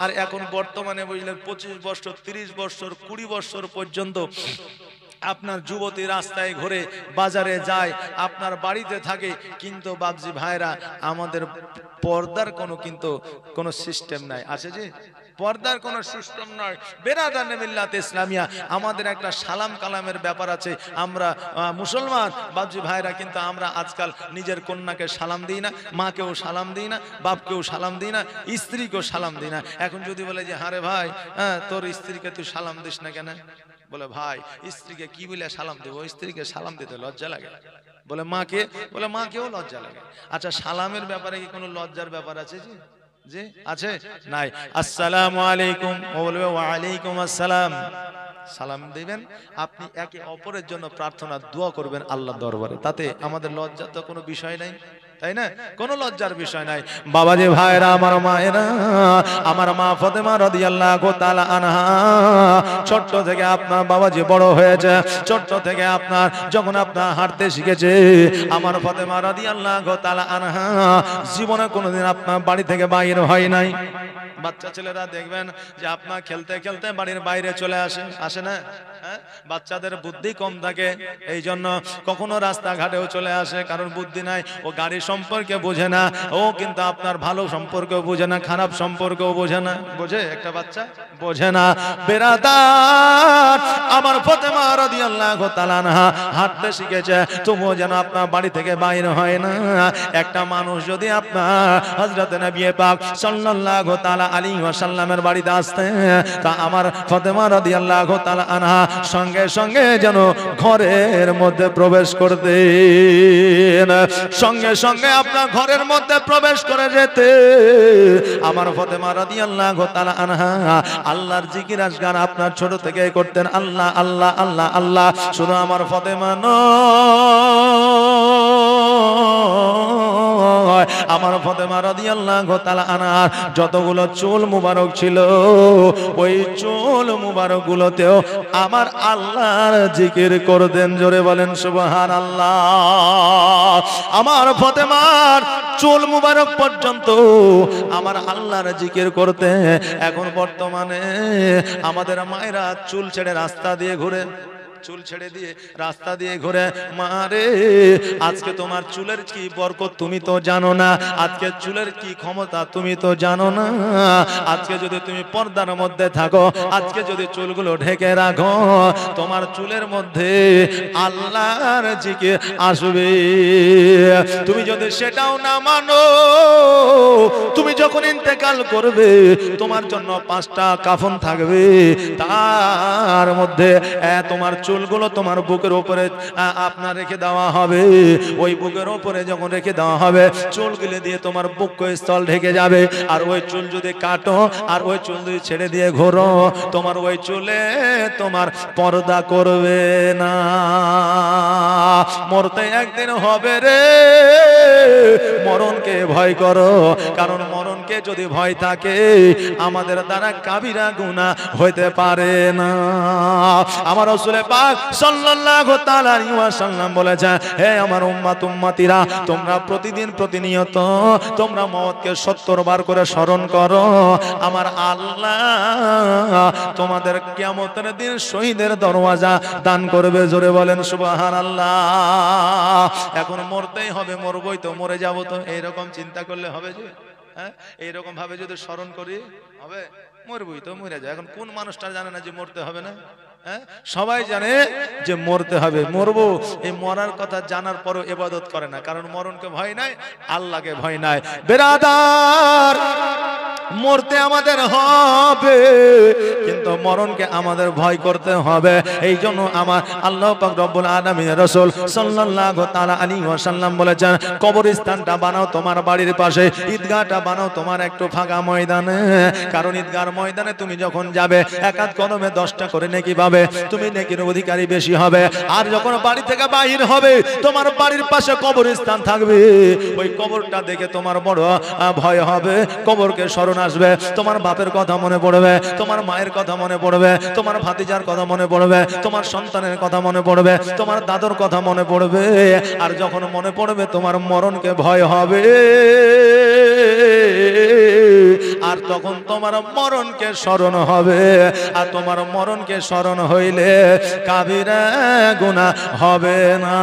আর এখন বর্তমানে বুঝলেন 25 বছর, 30 বছর, 20 বছর পর্যন্ত আপনার যুবতী রাস্তায় ঘুরে, বাজারে যায়, আপনার বাড়িতে থাকে, কিন্তু বাবজি ভাইরা আমাদের পর্দার কোনো সিস্টেম নাই। আছে যে পর্দার কোনো সিস্টেম নয়। বেরাদার মিল্লাত ইসলামিয়া আমাদের একটা সালাম কালামের ব্যাপার আছে। আমরা মুসলমান বাবজি ভাইরা, কিন্তু আমরা আজকাল নিজের কন্যাকে সালাম দিই না, মাকেও সালাম দিই না, বাপকেও সালাম দিই না, স্ত্রীকেও সালাম দিই না। এখন যদি বলে যে হারে ভাই, তোর স্ত্রীকে তুই সালাম দিস না কেন? বলে ভাই, স্ত্রীকে কি বলে সালাম দেবো? স্ত্রীকে সালাম দিতে লজ্জা লাগে। বলে মাকে, বলে মাকেও লজ্জা লাগে। আচ্ছা, সালামের ব্যাপারে কি কোনো লজ্জার ব্যাপার আছে? জি আছে? নাই। আসসালামু আলাইকুম, বলবে ওয়া আলাইকুম আসসালাম। সালাম দিবেন, আপনি একে অপরের জন্য প্রার্থনা দোয়া করবেন আল্লাহর দরবারে, তাতে আমাদের লজ্জা তো কোনো বিষয় নাই, তাই না? কোনো লজ্জার বিষয় নাই। বাবাজি ভাইরা, আমার মায়েরা, আমার মা ফাতেমা রাদিয়াল্লাহু তাআলা আনহা ছোট্ট থেকে আপনার বাবাজি বড় হয়েছে, ছোট্ট থেকে আপনার যখন আপনার হাঁটতে শিখেছে, আমার ফাতেমা রাদিয়াল্লাহু তাআলা আনহা জীবনে কোনোদিন আপনার বাড়ি থেকে বাইর হয় নাই। বাচ্চা ছেলেরা দেখবেন যে আপনার খেলতে খেলতে বাড়ির বাইরে চলে আসে না? বাচ্চাদের বুদ্ধি কম থাকে, এই জন্য কখনো রাস্তাঘাটেও চলে আসে, কারণ বুদ্ধি নাই, ও গাড়ি সম্পর্কে বোঝে না, ও কিন্তু আপনার ভালো সম্পর্কেও বোঝে না, খারাপ সম্পর্কেও বোঝে না। বোঝে একটা বাচ্চা? বোঝে না। বেরাদার, আমার ফাতেমা রাদিয়াল্লাহু তাআলা আনহা হাঁটতে শিখেছে, তবুও যেন আপনার বাড়ি থেকে বাইর হয় না। একটা মানুষ যদি আপনার হযরত নবী পাক সাল্লাল্লাহু তাআলা আলাইহি ওয়াসাল্লামের বাড়িতে আসতে, তা আমার ফাতেমা রাদিয়াল্লাহু তাআলা আনহা সঙ্গে সঙ্গে যেন ঘরের মধ্যে প্রবেশ করতেন, সঙ্গে সঙ্গে আপনার ঘরের মধ্যে প্রবেশ করে যেতে। আমার ফাতেমা রাদিয়াল্লাহু তাআলা আনহা আল্লাহর জিকির আজকার আপনার ছোট থেকে করতেন, আল্লাহ আল্লাহ আল্লাহ আল্লাহ। শুধু আমার ফাতেমা নয়, আমার ফাতেমা রাদিয়াল্লাহু তাআলা আনহার যতগুলো চুল মুবারক ছিল ওই চুল মুবারক গুলোতেও আমার আল্লাহর জিকির করতেন। জোরে বলেন সুবহানাল্লাহ। আমার ফাতেমার চুল মুবারক পর্যন্ত আমার আল্লাহর জিকির করতে। এখন বর্তমানে আমাদের মায়েরা চুল ছেড়ে রাস্তা দিয়ে ঘুরে, চুল ছেড়ে দিয়ে রাস্তা দিয়ে ঘুরে। মারে আজকে তোমার চুলের কি বরকত তুমি তো জানো না, আজকে চুলের কি ক্ষমতা তুমি তো জানো না। আজকে যদি তুমি পর্দার মধ্যে থাকো, আজকে যদি চুলগুলো ঢেকে রাখো, তোমার চুলের মধ্যে আল্লাহর জিকির আসবে। তুমি যদি সেটাও না মানো, তুমি যখন ইন্তেকাল করবে তোমার জন্য 5টা কাফন থাকবে, তার মধ্যে তোমার চুলগুলো তোমার বুকের উপরে আপনার রেখে দেওয়া হবে। ওই বুকের উপরে যখন রেখে দেওয়া হবে চুলগুলো দিয়ে তোমার বুক স্থল ঢেকে যাবে। আর ওই চুল যদি কাটো আর ওই চুল যদি ছেড়ে দিয়ে ঘোরো, তোমার ওই চুলে তোমার পর্দা করবে না। মরতে একদিন হবে রে, মরণকে ভয় করো, কারণ মরণকে যদি ভয় থাকে আমাদের দ্বারা কাবিরা গুনাহ হইতে পারে না। আমার রাসূল পাক সাল্লাল্লাহু তাআলা আলাইহি ওয়াসাল্লাম বলেছেন, হে আমার উম্মত উম্মতিরা, তোমরা প্রতিদিন প্রতিনিয়ত তোমরা মওতকে 70 বার করে স্মরণ করো। আমার আল্লাহ তোমাদের কিয়ামতের দিন শহীদের দরওয়াজা দান করবে। জোরে বলেন সুবহানাল্লাহ। এখন মরতেই হবে, মরবই তো, মরে যাব তো, এইরকম চিন্তা করলে হবে যে? হ্যাঁ, এইরকম ভাবে যদি স্মরণ করি হবে? মরবই তো, মরে যায়। এখন কোন মানুষটা জানে না যে মরতে হবে না? সবাই জানে যে মরতে হবে, মরবো। এই মরার কথা জানার পরও ইবাদত করে না, কারণ মরণকে ভয় নাই, আল্লাহকে ভয় নাই। বেরাদার, মরতে আমাদের হবে কিন্তু মরণকে আমাদের ভয় করতে হবে। এই জন্য আমার আল্লাহ পাক রব্বুল আলামিন রাসূল সাল্লাল্লাহু তাআলা আলাইহি ওয়াসাল্লাম বলেছেন, কবরস্থানটা বানাও তোমার বাড়ির পাশে, ঈদগাহটা বানাও তোমার একটু ফাঁকা ময়দানে। কারণ ঈদগাহর ময়দানে তুমি যখন যাবে এক হাত কলমে 10টা করে নেকি পাবে, তুমি নেকির অধিকারী বেশি হবে। আর যখন বাড়ি থেকে বাহির হবে তোমার বাড়ির পাশে কবরস্থান থাকবে, ওই কবরটা দেখে তোমার বড় ভয় হবে, কবরকে স্মরণ আসবে, তোমার বাপের কথা মনে পড়বে, তোমার মায়ের কথা মনে পড়বে, তোমার ভাতিজার কথা মনে পড়বে, তোমার সন্তানের কথা মনে পড়বে, তোমার দাদুর কথা মনে পড়বে। আর যখন মনে পড়বে তোমার মরণকে ভয় হবে, আর তখন তোমার মরণকে স্মরণ হবে। আর তোমার মরণকে স্মরণ হইলে কাবিরা গুনাহ হবে না।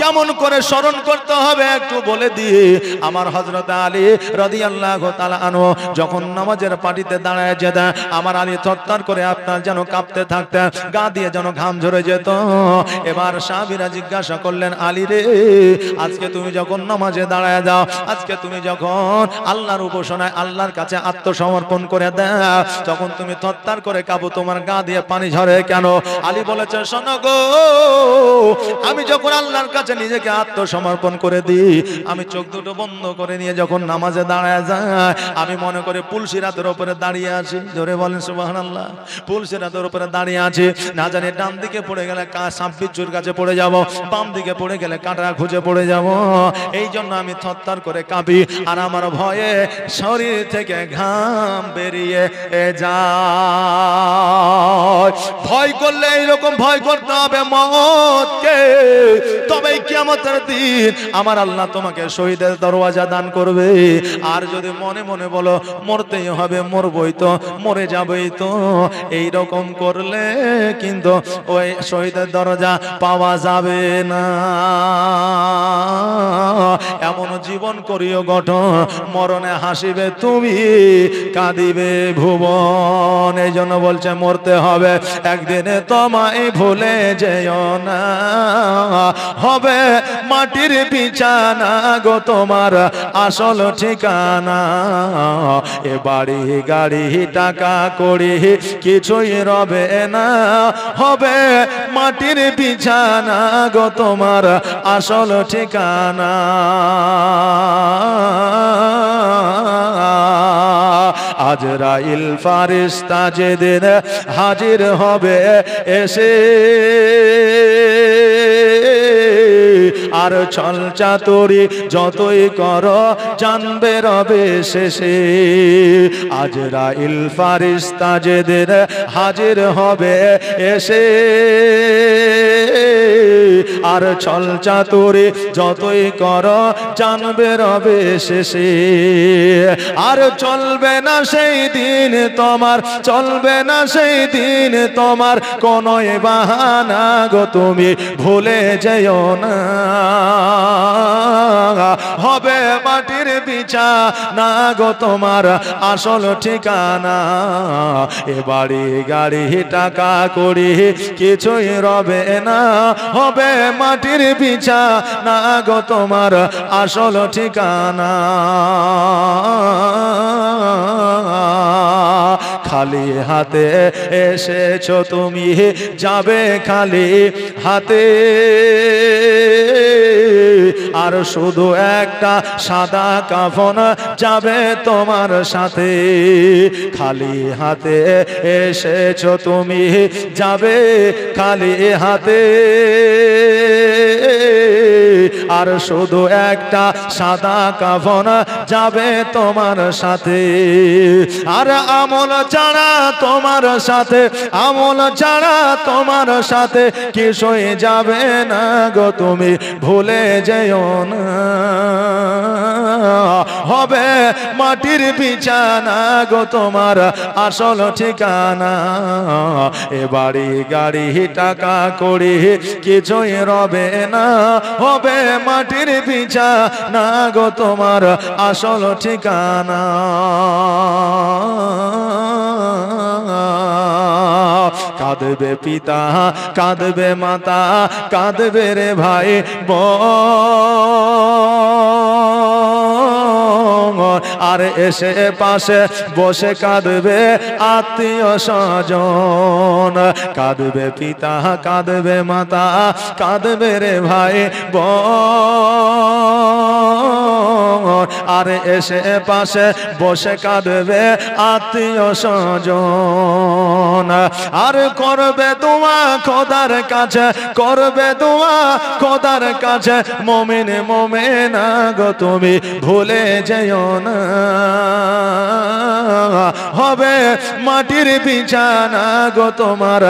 কেমন করে স্মরণ করতে হবে একটু বলে দিয়ে, আমার হযরত আলী রাদিয়াল্লাহু তাআলা আনহু যখন নামাজের পাটিতে দাঁড়ায় যেতেন, আমার আলী থরথর করে আপনার যেন কাঁপতে থাকতেন, গা দিয়ে যেন ঘাম ঝরে যেত। এবার সাহাবীরা জিজ্ঞাসা করলেন, আলী রে, আজকে তুমি যখন নামাজে দাঁড়ায় যাও, আজকে তুমি যখন আল্লাহর উপাসনায় আল্লাহর কাছে আত্মসমর্পণ করে দাও, তখন তুমি থরথর করে কাঁপো, তোমার গা দিয়ে পানি ঝরে কেন? আলী বলেছেন, শোনো গো, আমি যখন আল্লাহর কাছে নিজেকে আত্মসমর্পণ করে দিই, আমি চোখ দুটো বন্ধ করে নিয়ে যখন নামাজে দাঁড়ায় যায়, আমি মনে করে পুলসিরাতের উপরে দাঁড়িয়ে আছি। জোরে বলেন সুবহানাল্লাহ। পুলসিরাতের উপরে দাঁড়িয়ে আছি, না জানি ডান দিকে পড়ে গেলে সাপ বিচ্ছুর কাছে পড়ে যাব, বাম দিকে পড়ে গেলে কাঁটা খুঁজে পড়ে যাব। এই জন্য আমি থরথর করে কাঁপি, আর আমার ভয়ে শরীর থেকে ঘাম বেরিয়ে যায়। ভয় করলে এইরকম ভয় করতে হবে মওতকে, তবেই কিয়ামতের দিন আমার আল্লাহ তোমাকে শহীদের দরওয়াজা দান করবে। আর যদি মনে মনে বলো মরতেই হবে, মরবই তো, মরে যাবেই তো, এই রকম করলে কিন্তু ওই শহীদের দরজা পাওয়া যাবে না। এমন জীবন করিও গঠন, মরণে হাসিবে তুমি, কাঁদিবে ভুবন। এই জন্য বলছে মরতে হবে একদিনে, তোমায় ভুলে যেও না, হবে মাটির বিছানা গো তোমার আসল ঠিকানা। এ বাড়ি গাড়ি টাকা কড়ি কিছুই রবে না, হবে মাটির বিছানা গো তোমার আসল ঠিকানা। আজরাইল ফারিস্তা যেদিন হাজির হবে এসে, আর ছল চাতুরি যতই করো জানবে রবে শেষে আজরাইল ফারিস্তা যেদিন হাজির হবে এসে আর ছল চাতুরি যতই করো জানবে রবে শেষে আর চলবে না সেই দিন তোমার চলবে না সেই দিন তোমার কোনো বাহানা গো তুমি ভুলে যেও না হবে মাটির বিছানা গো তোমার আসল ঠিকানা এ বাড়ি গাড়ি টাকা করি কিছুই রবে না হবে মাটির বিছানা গো তোমার আসল ঠিকানা খালি হাতে এসেছো তুমি যাবে খালি হাতে আর শুধু একটা সাদা কাফন যাবে তোমার সাথে খালি হাতে এসেছো তুমি যাবে খালি হাতে আর শুধু একটা সাদা কাফন যাবে তোমার সাথে আর আমল ছাড়া তোমার সাথে আমল ছাড়া তোমার সাথে কিছুই যাবে না গো তুমি ভুলে যেও না হবে মাটির বিছানা গো তোমার আসল ঠিকানা এ বাড়ি গাড়ি টাকা করি কিছুই রবে না হবে মাটির বিছানা গো তোমার আসল ঠিকানা কাঁদবে পিতা কাঁদবে মাতা কাঁদবে রে ভাই আর এসে পাশে বসে কাঁদবে আত্মীয় স্বজন কাঁদবে পিতা কাঁদবে মাতা কাঁদবে রে ভাই আর এসে পাশে বসে কাঁদবে আত্মীয় স্বজন আর করবে দোয়া খোদার কাছে করবে দোয়া খোদার কাছে মুমিন মুমিনা গো তুমি ভুলে যেও না হবে মাটির বিছানা গো তোমার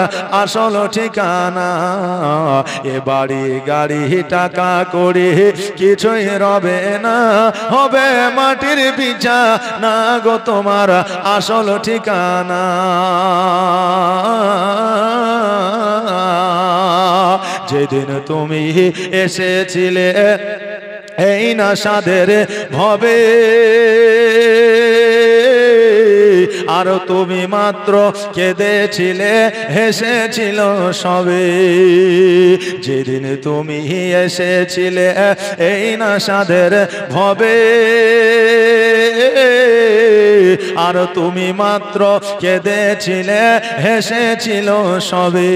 আসল ঠিকানা এ বাড়ি গাড়ি টাকা করি কিছুই রবে না হবে মাটির বিছানা গো তোমার আসল ঠিকানা যেদিন তুমি এসেছিলে এই নাসাদের ভবে আর তুমি মাত্র কেঁদেছিলে হেসেছিল সবে যেদিন তুমি এসেছিলে এই নাসাদের ভবে আর তুমি মাত্র কেঁদেছিলে হেসেছিল সবে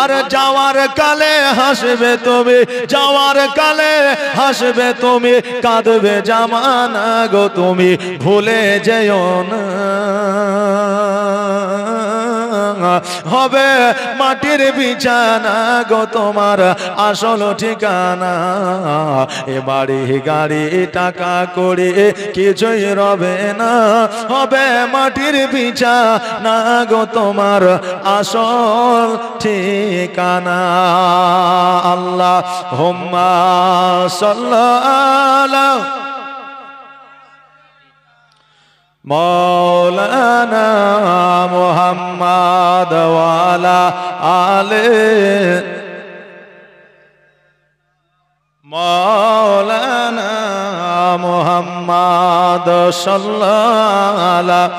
আর যাওয়ার কালে হাসবে তুমি যাওয়ার কালে হাসবে তুমি কাঁদবে জামানা গো তুমি ভুলে যেও না হবে মাটির বিছানা গো তোমার আসল ঠিকানা এ বাড়ি গাড়ি টাকা করে কিছুই রবে না হবে মাটির বিছানা গো তোমার আসল ঠিকানা আল্লাহুম্মা সাল্লাল্লাহু মৌলানা মুহাম্মদ ওয়ালা আলে মৌলানা মুহাম্মদ সাল্লাল্লাহু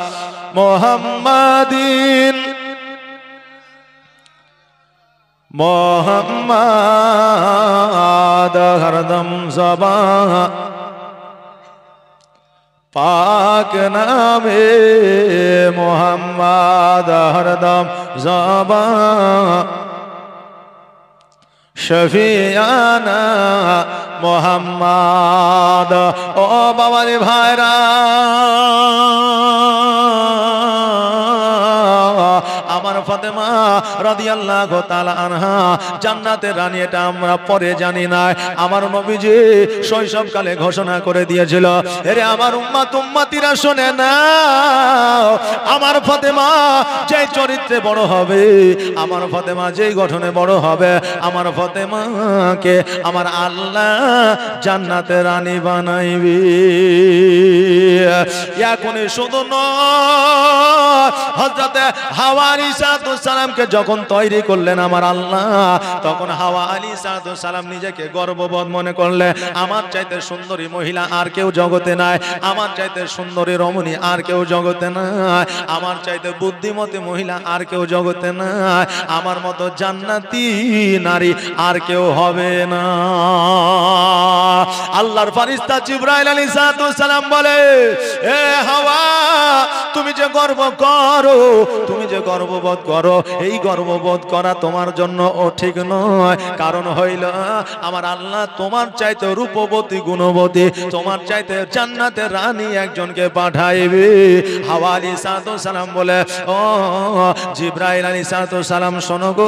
মুহাম্মাদিন মুহাম্মদ হরদম জবান पाक नामे मोहम्मद हरदम ज़बान शफियाना मोहम्मद ओ बाबारे भाईरा আমার ফাতেমা রাদিয়াল্লাহু তাআলা আনহা জান্নাতের রানী, এটা আমরা পরে জানি না। আমার নবীজি শৈশবকালে ঘোষণা করে দিয়েছিল, এরে আমার উম্মতিরা শোনে না, আমার ফাতেমা যেই চরিত্রে বড় হবে, আমার ফাতেমা যেই গঠনে বড় হবে, আমার ফাতেমাকে আমার আল্লাহ জান্নাতের রানী বানাইবে। এখন শুধু নয়, হযরতে হাওয়া আলাইহিস সালামকে যখন তৈরি করলেন আমার আল্লাহ, তখন হাওয়া আলাইহিস সালাম নিজেকে গর্ববোধ মনে করলে, আমার চাইতে সুন্দরী মহিলা আর কেউ জগতে নাই, আমার চাইতে সুন্দরী রমণী আর কেউ জগতে নাই, আমার চাইতে বুদ্ধিমতী মহিলা আর কেউ জগতে নাই, আমার মতো জান্নাতি নারী আর কেউ হবে না। আল্লাহর ফেরেশতা জিবরাইল আলাইহিস সালাম বলে, এ হাওয়া, তুমি যে গর্ব করো, তুমি যে গর্ববোধ করো, এই গর্ববোধ করা তোমার জন্য ও ঠিক নয়। কারণ হইল আমার আল্লাহ তোমার চাইতে রূপবতী গুণবতী, তোমার চাইতে জান্নাতের রানী একজনকে পাঠাইবে। হাওয়া আলাইহিস সালাম বলে, ও জিবরাইল আলাইহিস সালাম, শোনো গো,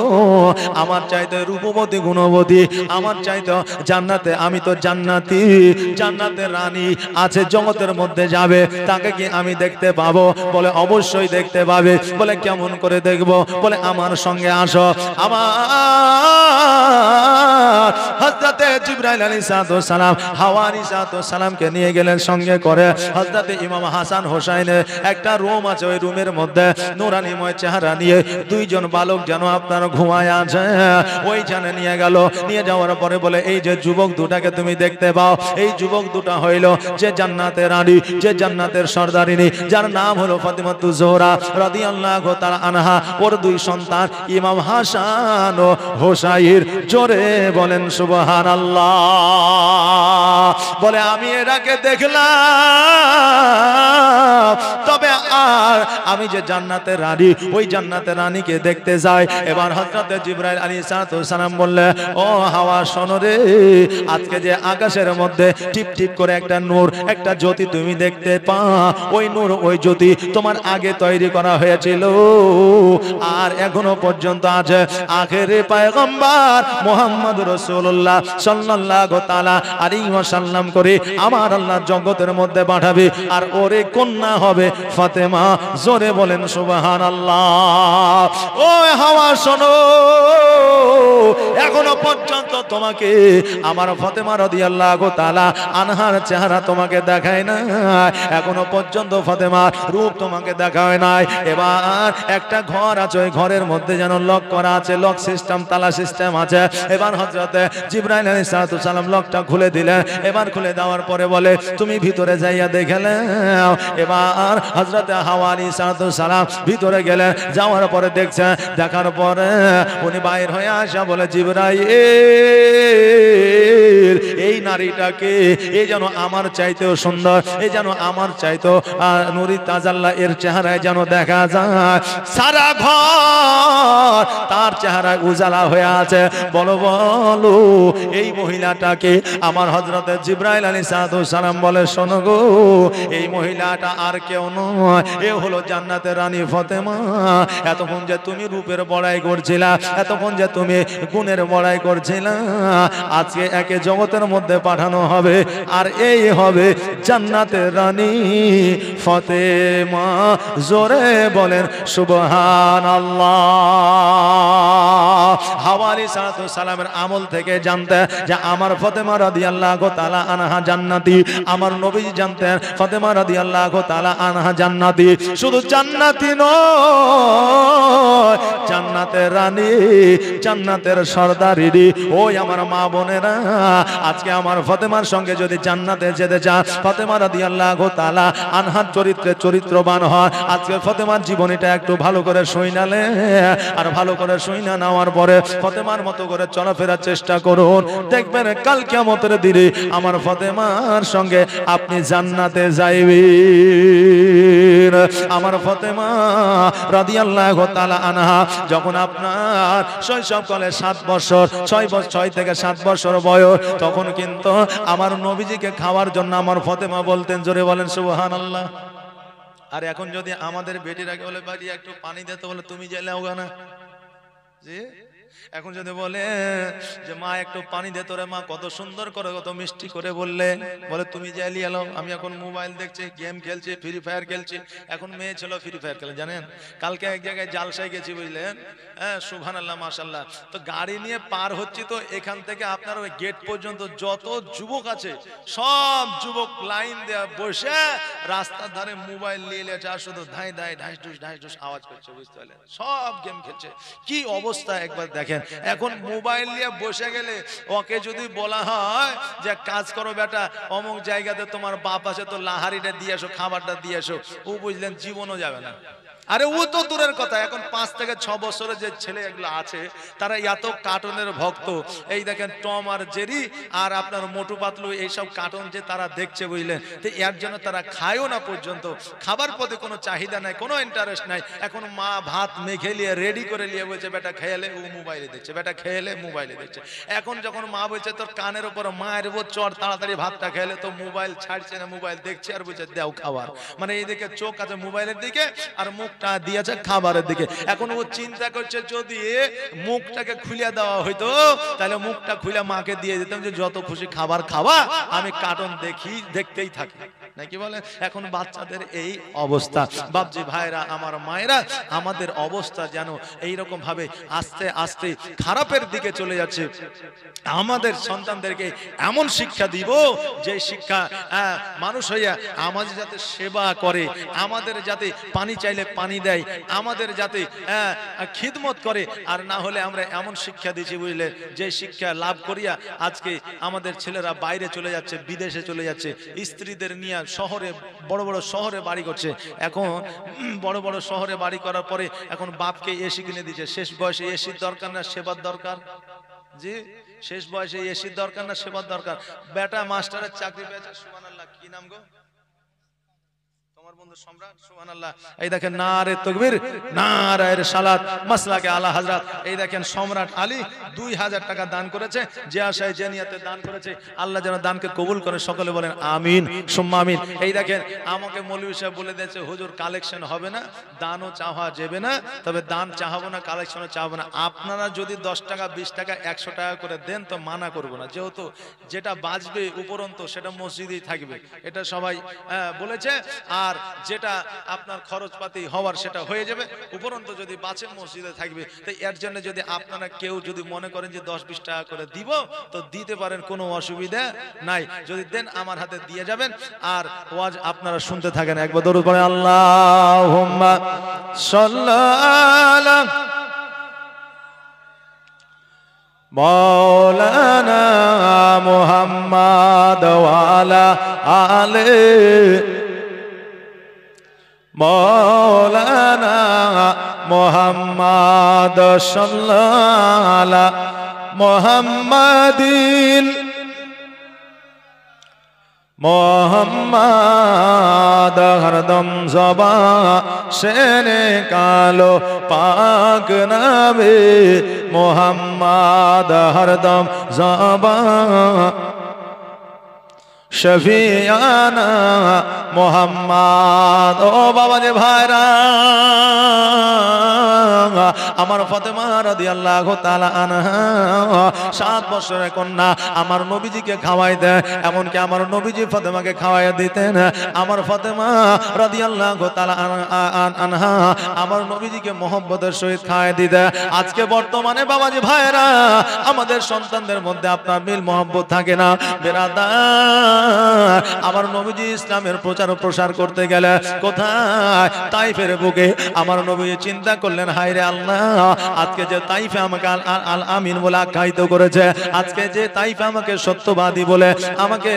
আমার চাইতে রূপবতী গুণবতী, আমার চাইতে জান্নাতে, আমি তো জান্নাতি, জান্নাতের রানী আছে জগতের মধ্যে যাবে, তাকে কি আমি দেখতে পাবো? বলে অবশ্যই দেখতে পাবে। বলে কেমন করে দেখবো? বলে আমার সঙ্গে আসো। আমার হযরতে জিবরাইল আলাইহিস সালাম হাওয়া আলাইহিস সালামকে নিয়ে গেলেন সঙ্গে করে। হযরতে ইমাম হাসান হোসাইনের একটা রুম আছে, ওই রুমের মধ্যে নূরানিময় চেহারা নিয়ে দুইজন বালক যেন আপনার ঘুমায় আছে, ওইখানে নিয়ে গেল। নিয়ে যাওয়ার পরে বলে, এই যে যুবক দুটাকে তুমি দেখতে পাও, এই যুবক দুটা হইল যে জান্নাতের রানী, যে জান্নাতের সর্দারিনী, যার নাম হলো ফাতিমাতুজ জোহরা রাদিয়াল্লাহু তাআলা আনহা। ওর দুই সন্তান ইমাম হাসান ও হোসাইন। জোরে বলেন সুবহানাল্লাহ। বলে আমি এর আগে দেখলাম, তবে আর আমি যে জান্নাতের রানী, ওই জান্নাতের রানীকে দেখতে যাই। এবার হযরত জিবরাইল আলাইহিস সালাম বললে, ও হাওয়া, শোনো রে, আজকে যে আকাশের মধ্যে টিপ টিপ করে একটা নূর, একটা জ্যোতি তুমি দেখতে পাও, ওই নূর, ওই জ্যোতি তোমার আগে তৈরি করা হয়েছিল আর এখনো পর্যন্ত আছে। আখেরে পয়গম্বর মুহাম্মদ রাসূলুল্লাহ সাল্লাল্লাহু তাআলা আলাইহি ওয়াসাল্লাম করে আমার আল্লাহ জগতের মধ্যে পাঠাবে, আর ওরে কন্যা হবে ফাতেমা। জোরে বলেন সুবহানাল্লাহ। ও হাওয়া, শোনো, এখনো পর্যন্ত তোমাকে আমার ফাতেমা রাদিয়াল্লাহু তাআলা আনহার চেহারা তোমাকে দেখায় না, এখনো পর্যন্ত ফাতেমার রূপ তোমাকে দেখায় নাই। এবার একটা ঘর আছে, ওই ঘরের মধ্যে যেন লক করা আছে, লক সিস্টেম, তালা সিস্টেম আছে। এবার হযরতে জিবরাইল আলাইহিস সালাম লকটা খুলে দিলেন। এবার খুলে দেওয়ার পরে বলে, তুমি ভিতরে যাইয়া দেখলে। এবার হযরতে হাওয়া আলাইহিস সালাম ভিতরে গেলেন। যাওয়ার পরে দেখছেন, দেখার পরে উনি বাইরে হয়ে আসা বলে, জিবরাইল, এই নারীটাকে, এই যেন আমার চাইতেও সুন্দর, এই যেন আমার চাইতেও নূরি তাজাল্লা এর চেহারায় যেন দেখা যায়। সারা ঘর তার চেহারায় উজালা হয়ে আছে। বলো বলো, এই মহিলাটাকে? আমার হযরতে জিবরাইল আলাইহিস সালাম বলে, শোনো গো, এই মহিলাটা আর কেউ নয়, এ হলো জান্নাতের রানী ফাতেমা। এতক্ষণ যে তুমি রূপের বড়াই করছিলা, এতক্ষণ যে তুমি গুণের বড়াই করছিলা, আজকে একে জগতের মধ্যে পাঠানো হবে, আর এই হবে জান্নাতের রানী ফাতেমা। জোরে বলেন সুবহানাল্লাহ। হাওয়া আলাইহিস সালামের আমল থেকে জানতে যে আমার ফাতেমা রাদিয়াল্লাহু তাআলা আনহা জান্নাতি। আমার নবীজি জানতেন ফাতেমা রাদিয়াল্লাহু তাআলা আনহা জান্নাতি। শুধু জান্নাতি নয়, জান্নাতের রানী, জান্নাতের সর্দারিনী। ওই আমার মা বোনেরা, আজকে আমার ফাতেমার সঙ্গে যদি জান্নাতে যেতে চান, ফাতেমা রাদিয়াল্লাহু তাআলা আনহার চরিত্রে চরিত্রবান হয়। আজকে ফাতেমার জীবনীটা একটু ভালো করে শুনালে, আর ভালো করে শুনা নেওয়ার পরে ফাতেমার মতো করে চলাফেরার চেষ্টা করুন। দেখবেন কাল কিয়ামতের দিনে আমার ফাতেমার সঙ্গে আপনি জান্নাতে যাইবেন। আমার ফাতেমা রাদিয়াল্লাহু তাআলা আনহা যখন আপনার শৈশবকালে 7 বছর, 6 থেকে 7 বছর বয়স, তখন কিন্তু আমার নবীজিকে খাওয়ার জন্য আমার ফাতেমা বলতেন, জোরে বলেন সুবহানাল্লাহ। আর এখন যদি আমাদের বেটিরাকে বলে বাড়ি একটু পানি দে, তো বলে তুমি জেলে হোগা না জি। এখন যদি বলে যে মা একটু পানি দে তোরে, মা কত সুন্দর করে কত মিষ্টি করে বললে, বলে তুমি যাইলি এলো, আমি এখন মোবাইল দেখছি, গেম খেলছি, ফ্রি ফায়ার খেলছি। এখন মেয়ে ছিল ফ্রি ফায়ার খেলে জানেন। কালকে এক জায়গায় জালসায় গেছি বুঝলেন, হ্যাঁ সুবহানাল্লাহ মাশাআল্লাহ। তো গাড়ি নিয়ে পার হচ্ছি, তো এখান থেকে আপনার ওই গেট পর্যন্ত যত যুবক আছে সব যুবক লাইন দেয়া বসে রাস্তার ধারে মোবাইল নিয়ে লেছে, আর শুধু ধাই ধাই ঢাস ঢুস আওয়াজ করছে, বুঝতে পারলেন, সব গেম খেলছে। কি অবস্থা একবার দেখেন। এখন মোবাইল নিয়ে বসে গেলে ওকে যদি বলা হয় যে কাজ করো বেটা, অমুক জায়গাতে তোমার বাপ আছে, তো লাহারিটা দিয়ে এসো, খাবারটা দিয়ে এসো, ও বুঝলেন জীবনও যাবে না। আরে ও তো দূরের কথা, এখন 5 থেকে 6 বছরের যে ছেলে এগুলো আছে তারা এত কার্টুনের ভক্ত। এই দেখেন টম আর জেরি আর আপনার মোটু পাতলু, এইসব কার্টুন যে তারা দেখছে বুঝলেন, তো এর জন্য তারা খায়ও না পর্যন্ত, খাবার প্রতি কোনো চাহিদা নাই, কোনো ইন্টারেস্ট নাই। এখন মা ভাত মেখে নিয়ে রেডি করে নিয়ে বলছে বেটা খেয়েলে, ও মোবাইলে দেখছে, বেটা খেয়েলে মোবাইলে দেখছে। এখন যখন মা বলছে তোর কানের উপর মায়ের উপর চড়, তাড়াতাড়ি ভাতটা খেলে, তো মোবাইল ছাড়ছে না, মোবাইল দেখছে আর বলছে দাও খাবার। মানে এইদিকে চোখ আছে মোবাইলের দিকে আর মুখ দিয়েছে খাবারের দিকে। এখন ও চিন্তা করছে যদি মুখটাকে খুলে দেওয়া হইতো, তাহলে মুখটা খুলে মাকে দিয়ে দিতাম যে যত খুশি খাবার খাওয়া, আমি কার্টুন দেখতেই থাকি, নাকি বলে। এখন বাচ্চাদের এই অবস্থা। বাপজি ভাইরা, আমার মায়েরা, আমাদের অবস্থা যেন এইরকম ভাবে আস্তে আস্তে খারাপের দিকে চলে যাচ্ছে। আমাদের সন্তানদেরকে এমন শিক্ষা দিব যে শিক্ষা মানুষ হইয়া আমাদের যাতে সেবা করে, আমাদের যাতে পানি চাইলে পানি দেয়, আমাদের যাতে খিদমত করে। আর না হলে আমরা এমন শিক্ষা দিচ্ছি বুঝলে, যে শিক্ষা লাভ করিয়া আজকে আমাদের ছেলেরা বাইরে চলে যাচ্ছে, বিদেশে চলে যাচ্ছে, স্ত্রীদের নিয়ে শহরে, বড় বড় শহরে বাড়ি করছে। এখন বড় বড় শহরে বাড়ি করার পরে এখন বাপকে এসি কিনে দিচ্ছে। শেষ বয়সে এসির দরকার না সেবার দরকার জি, শেষ বয়সে এসির দরকার না সেবার দরকার। বেটা মাস্টারের চাকরি পেয়েছে, সুবহানাল্লাহ, কি নাম গো তোমার বন্ধু? সম্রাট, সুবহানাল্লাহ। এই দেখেন নারে তাকবীর, নারে রিসালাত, মাসলাকে আলা হযরত। এই দেখেন সম্রাট আলী 2000 টাকা দান করেছে, যে আশায় যে নিয়তে দান করেছে, আল্লাহ যেন দানকে কবুল করে, সকলে বলেন আমিন সুম্মা আমিন। এই দেখেন আমাকে মৌলভী সাহেব বলে দিয়েছে হুজুর কালেকশন হবে না, দানও চাওয়া যাবে না, তবে দান চাহাবো না, কালেকশনও চাহাবো না। আপনারা যদি 10 টাকা 20 টাকা 100 টাকা করে দেন তো মানা করবো না, যেহেতু যেটা বাঁচবে উপরন্ত সেটা মসজিদেই থাকবে, এটা সবাই বলেছে। আর যেটা আপনার খরচপাতি হওয়ার সেটা হয়ে যাবে, উপরন্ত যদি বাঁচে মসজিদে থাকবে। তো এর জন্য যদি আপনারা কেউ যদি মনে করেন যে 10-20 টাকা করে দিব, তো দিতে পারেন, কোনো অসুবিধা নাই। যদি দেন আমার হাতে দিয়ে যাবেন, আর ওয়াজ আপনারা শুনতে থাকেন। একবার দরুদ পড়ে আল্লাহুম্মা সাল্লি আলা মাওলানা মুহাম্মাদ ওয়া আলা আলি মাওলানা মুহাম্মাদ সাল্লাল্লাহু আলা মুহাম্মাদিন মোহাম্মদ হরদম জবা শেনে কালো পাক নবী মোহাম্মদ হরদম জবা শফিয়ানা মোহাম্মদ। ও বাবা যে ভাইরা, আমার ফাতেমা রাদিয়াল্লাহু তাআলা আনহা 7 বছরের কন্যা, আমার নবীজিকে খাওয়াই দেয়, এমনকি আমার নবীজি ফাতেমাকে খাওয়াই দিতেন। আমার ফাতেমা রাদিয়াল্লাহু তাআলা আনহা আমার নবীজিকে মহব্বতের সহিত খাওয়াই দিতে। আজকে বর্তমানে বাবাজি ভাইরা, আমাদের সন্তানদের মধ্যে আপনার মিল মহব্বত থাকে না। বেরাদার, আমার নবীজি ইসলামের প্রচার ও প্রসার করতে গেলে কোথায়? তাইফের বুকে। আমার নবীজি চিন্তা করলেন, হায় রে আল্লাহ, আজকে যে তাইফে আমাকে আল আমিন বলে আখ্যায়িত করেছে, আজকে যে তাইফে আমাকে সত্যবাদী বলে আমাকে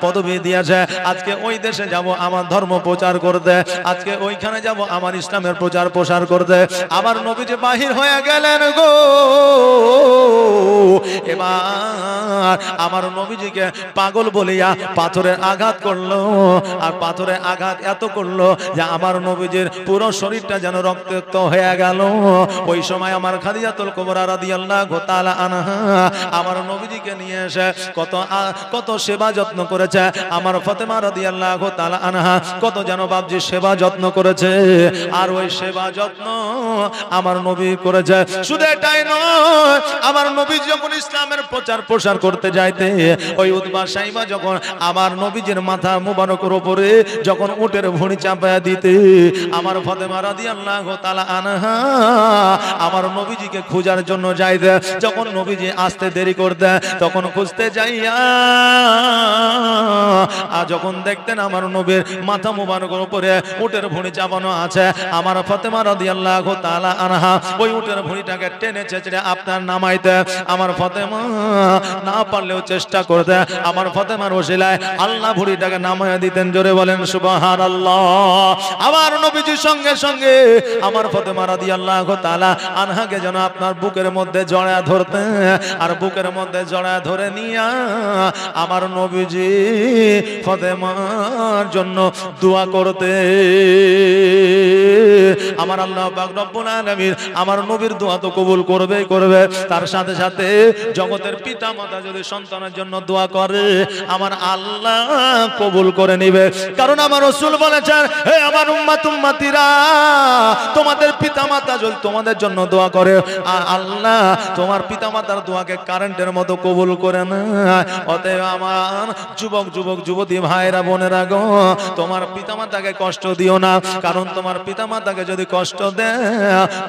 পদবি দিয়েছে, আজকে ওই দেশে যাব আমার ধর্ম প্রচার করতে, আজকে ওইখানে যাব আমার ইসলামের প্রচার প্রসার করতে। আবার নবীজি বাহির হয়ে গেলেন গো। এবার আমার নবীজিকে পাগল বলিয়া পাথরের আঘাত করলো, আর পাথরের আঘাত এত করলো যে আমার নবীজির পুরো শরীরটা যেন রক্তাক্ত হয়ে গেল। ওই সময় আমার খাদিজাতুল কুবরা রাদিয়াল্লাহু তাআলা আনহা আমার নবীজিকে নিয়ে এসে কত সেবা যত্ন করেছে। আমার ফাতেমা রাদিয়াল্লাহু তাআলা আনহা কত যেন বাপজি সেবা যত্ন করেছে। আর ওই সেবা যত্ন আমার নবী করেছে। শুধু এটাই নয়, আমার নবী যখন ইসলামের প্রচার প্রসার করতে যাইতে ওই উতবা সাইবা যখন আমার নবীজির মাথা মুবারকের উপরে যখন উটের ভুঁড়ি চাপায়া দিতে আমার ফাতেমা রাদিয়াল্লাহু তাআলা আনহা আমার নবীজিকে খোঁজার জন্য যাইতে, যখন নবীজি আসতে দেরি করতে তখন খুঁজতে যাইয়া আর যখন দেখতেন আমার নবীর মাথা মুবারকের উপরে উটের ভুঁড়ি চাপানো আছে, আমার ফাতেমা রাদিয়াল্লাহু তাআলা আনহা ওই উটের ভুঁড়িটাকে টেনে ছেঁচড়ে আপনার নামাইতে আমার ফাতেমা না পারলেও চেষ্টা করতে আমার ফাতেমার ওসিলায় আল্লাহ ভুঁড়িটাকে নামাইয়া দিতেন। জোরে বলেন সুবহানাল্লাহ। আমার নবীজির সঙ্গে সঙ্গে আমার ফাতেমা রাদিয়াল্লাহু তাআলা আনহাকে যেন আপনার বুকের মধ্যে জড়ায় ধরতে, আর বুকের মধ্যে জড়ায় ধরে নিয়া আমার নবীজি ফাতেমার জন্য দোয়া করতে। আমার আল্লাহ পাক রব্বুল আলামিন আমার নবীর দোয়া তো কবুল করবেই করবে, তার সাথে সাথে জগতের পিতা মাতা যদি সন্তানের জন্য দোয়া করে আমার আল্লাহ কবুল করে নিবে। কারণ আমার রাসূল বলেছেন, হে আমার উম্মতিরা, তোমাদের পিতা মাতা যদি তোমাদের জন্য দোয়া করে আল্লাহ তোমার পিতা মাতার দোয়াকে কারেন্টের মতো কবুল করে না। অতএব আমার যুবক যুবতী ভাইরা বোনেরা গো, তোমার পিতা মাতাকে কষ্ট দিও না। কারণ তোমার পিতা মাতাকে যদি কষ্ট দেয়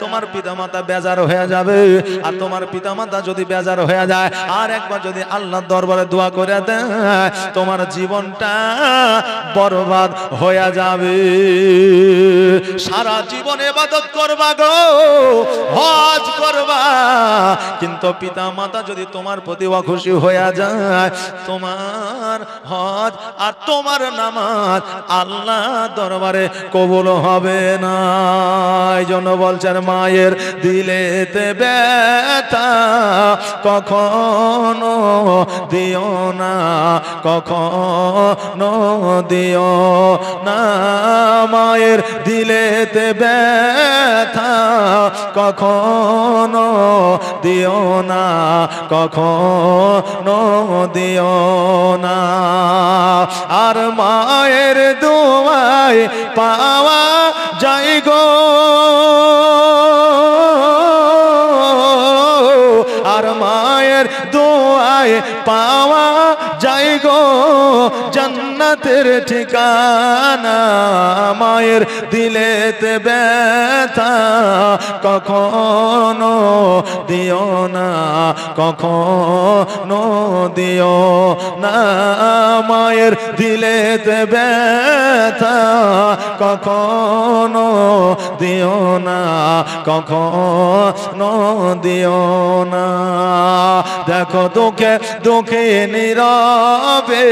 তোমার পিতা মাতা বেজার হয়ে যাবে, আর তোমার পিতা মাতা যদি বেজার হয়ে যায় আর একবার যদি আল্লাহর দরবারে দোয়া করে দেয় তোমার জীবনটা বরবাদ হয়ে যাবে। সারা জীবন ইবাদত করবা গো, হজ করবা, কিন্তু পিতা মাতা যদি তোমার প্রতি অখুশি হয়ে যায় তোমার হজ আর তোমার নামাজ আল্লাহ দরবারে কবুল হবে না। এই জন্য বলছেন মায়ের দিলেতে ব্যথা কখনো দিও না, কখনো দিও না, মায়ের দিলেতে ব্যথা কখনো দিও না, কখনো দিও না। আর মায়ের দোয়ায় পাওয়া যায় গো, আর মায়ের দোয়ায় পাওয়া যায় গো জান্নাতের ঠিকানা। মায়ের দিলেতে ব্যথা কখনো দিও না, কখনো দিও না, মায়ের দিলেতে ব্যথা কখনো দিও না, কখনো দিও না। দেখো দুঃখে দুঃখে নীরবে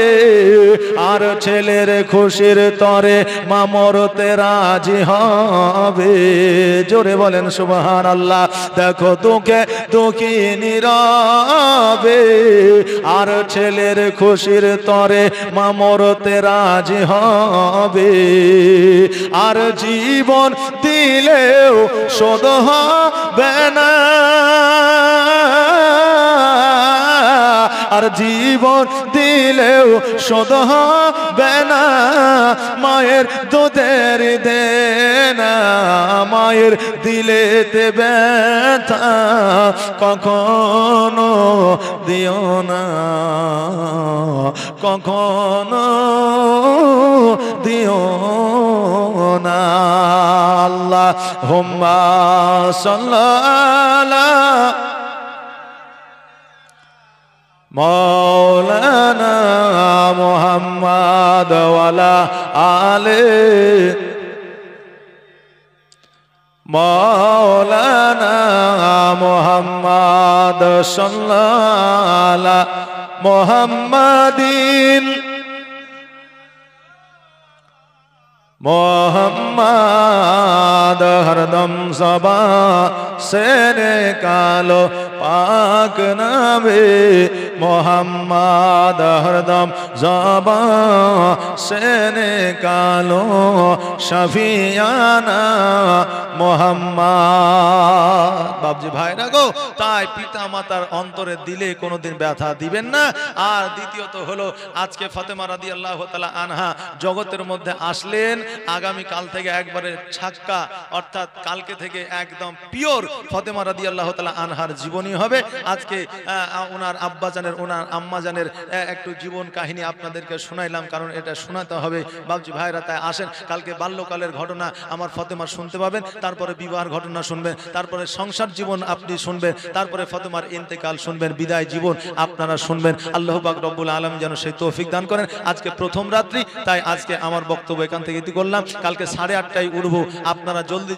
আর ছেলের খুশির তরে মা মরতে রাজি হবে। জোরে বলেন সুবহানাল্লাহ। দেখো দুঃখে দুঃখী নীরবে আর ছেলের খুশির তরে মা মরতে রাজি হবে। আর জীবন দিলেও শোধ হবে না, আর জীবন দিলেও শোধ হবে না মায়ের দুধের দেনা। মায়ের দিলেতে ব্যথা কখনো দিও না, কখনো দিও না। আল্লাহুম্মা সাল্লাল্লাহু মৌলানা মুহাম্মদ ওয়ালা আলে মৌলানা মুহাম্মদ সাল্লাল্লাহু মুহাম্মাদিন मोहम्मद हरदम सबा से निकालो पाक नबी मोहम्मद हरदम ज़बां से निकालो शफियाना मोहम्मद। बाबजी ভাইরা গো, তাই পিতা মাতার অন্তরে দিলে কোনোদিন ব্যথা দিবেন না। আর দ্বিতীয়ত হলো আজকে ফাতেমা রাদিয়াল্লাহু তাআলা আনহা জগতের মধ্যে আসলেন, আগামী কাল থেকে একবারে ছাক্কা অর্থাৎ কালকে থেকে একদম পিওর ফাতেমা রাদিয়াল্লাহু তাআলা আনহার জীবনী হবে। আজকে ওনার আব্বাজানের ওনার আম্মাজানের একটু জীবন কাহিনী আপনাদেরকে শোনাইলাম, কারণ এটা শোনাতে হবে বাবজি ভাইরা। তাই আসেন, কালকে বাল্যকালের ঘটনা আমার ফাতেমার শুনতে পাবেন, তারপরে বিবাহের ঘটনা শুনবেন, তারপরে সংসার জীবন আপনি শুনবেন, তারপরে ফাতেমার ইন্তেকাল শুনবেন, বিদায় জীবন আপনারা শুনবেন। আল্লাহ পাক রব্বুল আলামিন যেন সেই তৌফিক দান করেন। আজকে প্রথম রাত্রি, তাই আজকে আমার বক্তব্য এখান থেকে ইতি করলাম। কালকে 8:30টায় উঠবো, আপনারা জলদি